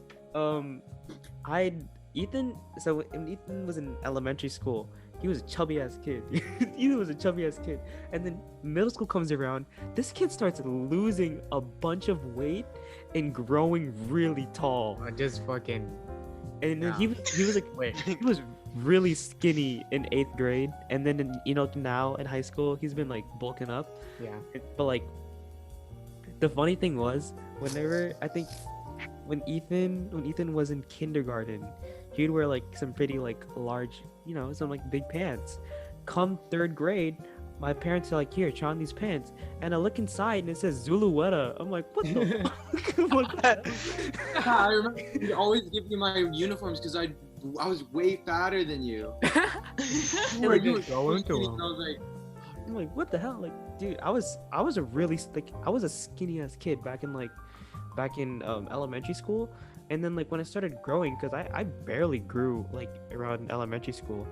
Ethan. So when Ethan was in elementary school, he was a chubby ass kid. Ethan was a chubby ass kid, and then middle school comes around. This kid starts losing a bunch of weight and growing really tall. Just fucking. And then Yeah. he was like Wait. he was really skinny in 8th grade, and then now in high school he's been like bulking up. Yeah. But like, the funny thing was, whenever I think when Ethan was in kindergarten, he'd wear like some pretty like large, some like big pants. Come 3rd grade, my parents are like, "Here, try on these pants," and I look inside and it says Zulueta. I'm like, what the fuck? What the- Yeah, I remember you always give me my uniforms because I was way fatter than you. like, You were go into skinny, them. so I was like, I'm like, what the hell? Like, dude, I was a really I was a skinny ass kid back in elementary school, and then like when I started growing, because I barely grew like around elementary school,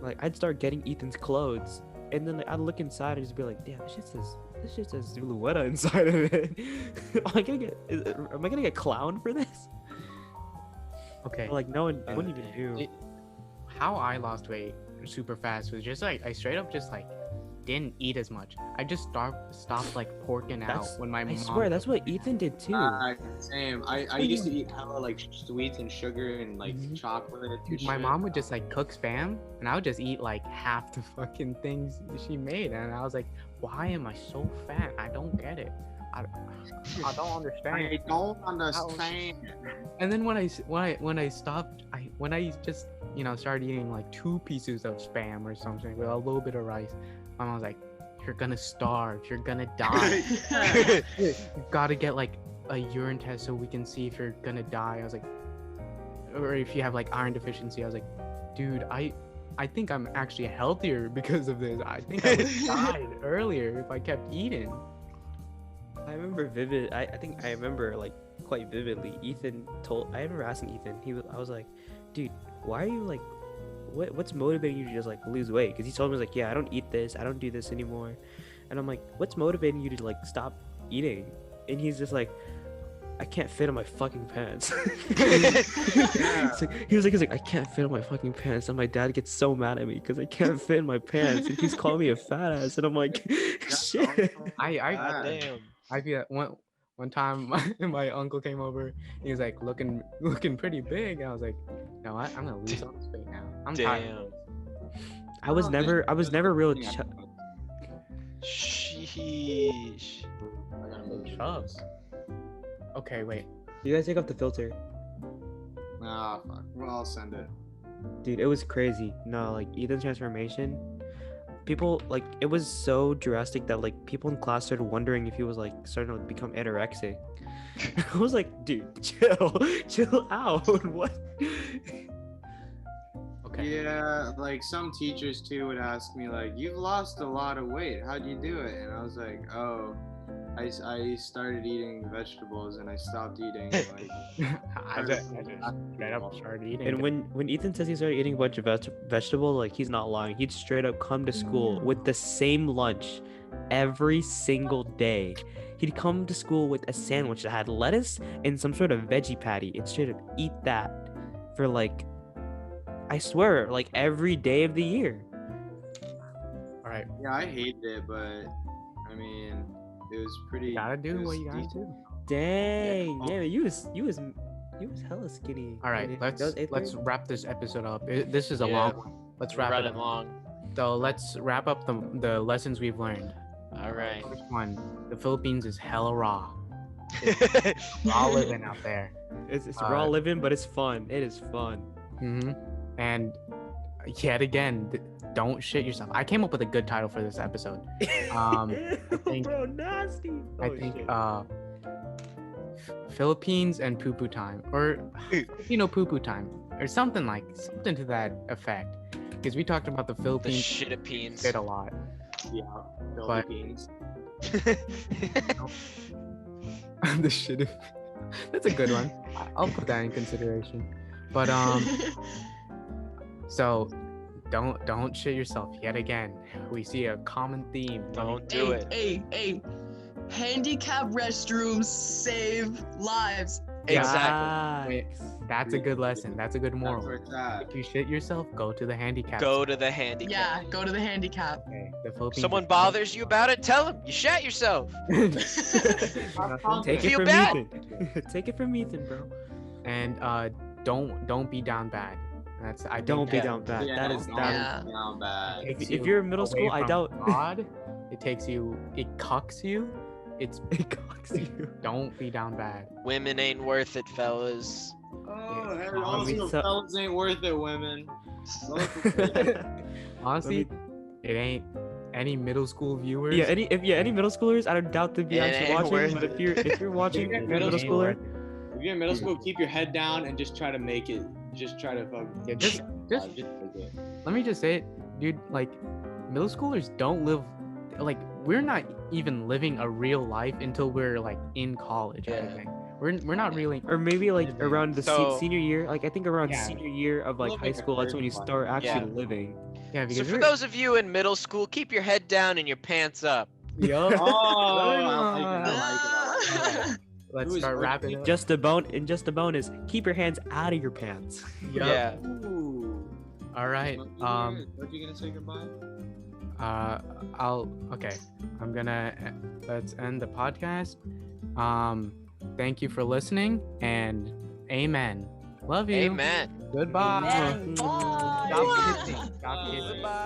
like I'd start getting Ethan's clothes, and then like, I'd look inside and just be like, damn, this shit says Zulueta inside of it. Am I gonna get clowned for this? Okay. But, like no one wouldn't even do. How I lost weight super fast was just like I straight up just like didn't eat as much. I just stopped like porking out That's- when my I mom. swear that's what Ethan did too. same. I used to eat hella like sweets and sugar and like Mhm. chocolate. and Dude, my shit. mom would just like cook spam, and I would just eat like half the fucking things she made, and I was like, "Why am I so fat? I don't get it. I don't understand." I don't understand. And then when I stopped, when I just started eating like 2 pieces of spam or something with a little bit of rice, my mom was like, "You're gonna starve. You're gonna die. You gotta get like a urine test so we can see if you're gonna die." I was like, or if you have like iron deficiency. I was like, dude, I think I'm actually healthier because of this. I think I would have died earlier if I kept eating. I remember I think I remember like quite vividly. I remember asking Ethan. I was like, dude, why are you like, what's motivating you to just like lose weight? Because he told me, he was like, yeah, I don't eat this, I don't do this anymore. And I'm like, what's motivating you to like stop eating? And he's just like, I can't fit in my fucking pants. He was like, I can't fit in my fucking pants, and my dad gets so mad at me because I can't fit in my pants, and he's calling me a fat ass, and I'm like, shit. Damn. I feel one time my uncle came over. He was like looking pretty big. I was like, you know what? I'm gonna lose all this weight now. I'm tired. Damn. I was never real. Sheesh. I gotta move Chubs. Okay, wait. You guys take off the filter, Nah, fuck. Well, I'll send it. dude. It was crazy. No, like Ethan's transformation. People like it was so drastic that like people in class started wondering if he was like starting to become anorexic. I was like, dude, chill out. What? Okay. Yeah, like some teachers too would ask me like, "You've lost a lot of weight. How'd you do it?" And I was like, "Oh, I started eating vegetables and I stopped eating." Like, I just straight up started eating. And when Ethan says he started eating a bunch of vegetables, like he's not lying. He'd straight up come to school with the same lunch every single day. He'd come to school with a sandwich that had lettuce and some sort of veggie patty and straight up eat that for like, I swear, like every day of the year. All right, yeah, I hated it, but I mean, it was pretty. you gotta do it what was you gotta decent. do. Dang, yeah, you was hella skinny. All right, That was eighth let's grade? wrap this episode up. This is a Yeah. long one. Let's wrap it Running up. long. So let's wrap up the lessons we've learned. All right. First one, the Philippines is hella raw. Raw living out there. It's raw living, but it's fun. It is fun. And yet again, don't shit yourself. I came up with a good title for this episode. I think- Bro, nasty. I Oh, think shit. Philippines and poo-poo time, or Filipino poo-poo time, or something to that effect. Because we talked about the The Philippines shitapines. shit a lot. Yeah, But- Philippines. The shit. That's a good one. I'll put that in consideration. But so don't shit yourself yet again. We see a common theme. Don't do it. Hey, handicap restrooms save lives. Exactly. Wait, that's a good lesson. That's a good That's moral. where it's at. If you shit yourself, go to the handicap. Go to the handicap. Yeah, go to the handicap. Okay, the Philippines. Someone bothers you about it, tell them you shat yourself. Take it Feel from bad. Ethan. Take it from Ethan, bro. And don't be down bad. That's I Don't be think down bad. Yeah, That is don't that. be down bad. takes If you you're in middle away school, I from doubt- God. It cucks you. It's It cocks you. don't be down bad. Women ain't worth it, fellas. Oh, and Yeah, also so- fellas ain't worth it, women. Honestly, Let it ain't any middle school viewers. Yeah, any middle schoolers, I don't doubt to be It actually ain't watching. worth But it. if you're watching, You're if you're a middle middle schooler, If you're in middle school, keep your head down and just try to make it. Just try to fuck. Yeah, just make it. let me just say it, dude. Like, middle schoolers don't live. Like, we're not even living a real life until we're like in college. I Yeah. think we're not really. or maybe like around the So- senior year. Like I think around Yeah. senior year of like Living high a school, that's when you third start life. actually Yeah. living. Yeah, So because for we're. those of you in middle school, keep your head down and your pants up. Yo, Oh, I like it. let's Who's start working? wrapping up. Just a bonus. Keep your hands out of your pants. Yup. Yeah. Ooh. All right. Are you gonna say goodbye? Okay. I'm gonna let's end the podcast. Thank you for listening and amen. Love you. Amen. Goodbye. Amen. Bye. Stop kissing. Stop kissing. Bye.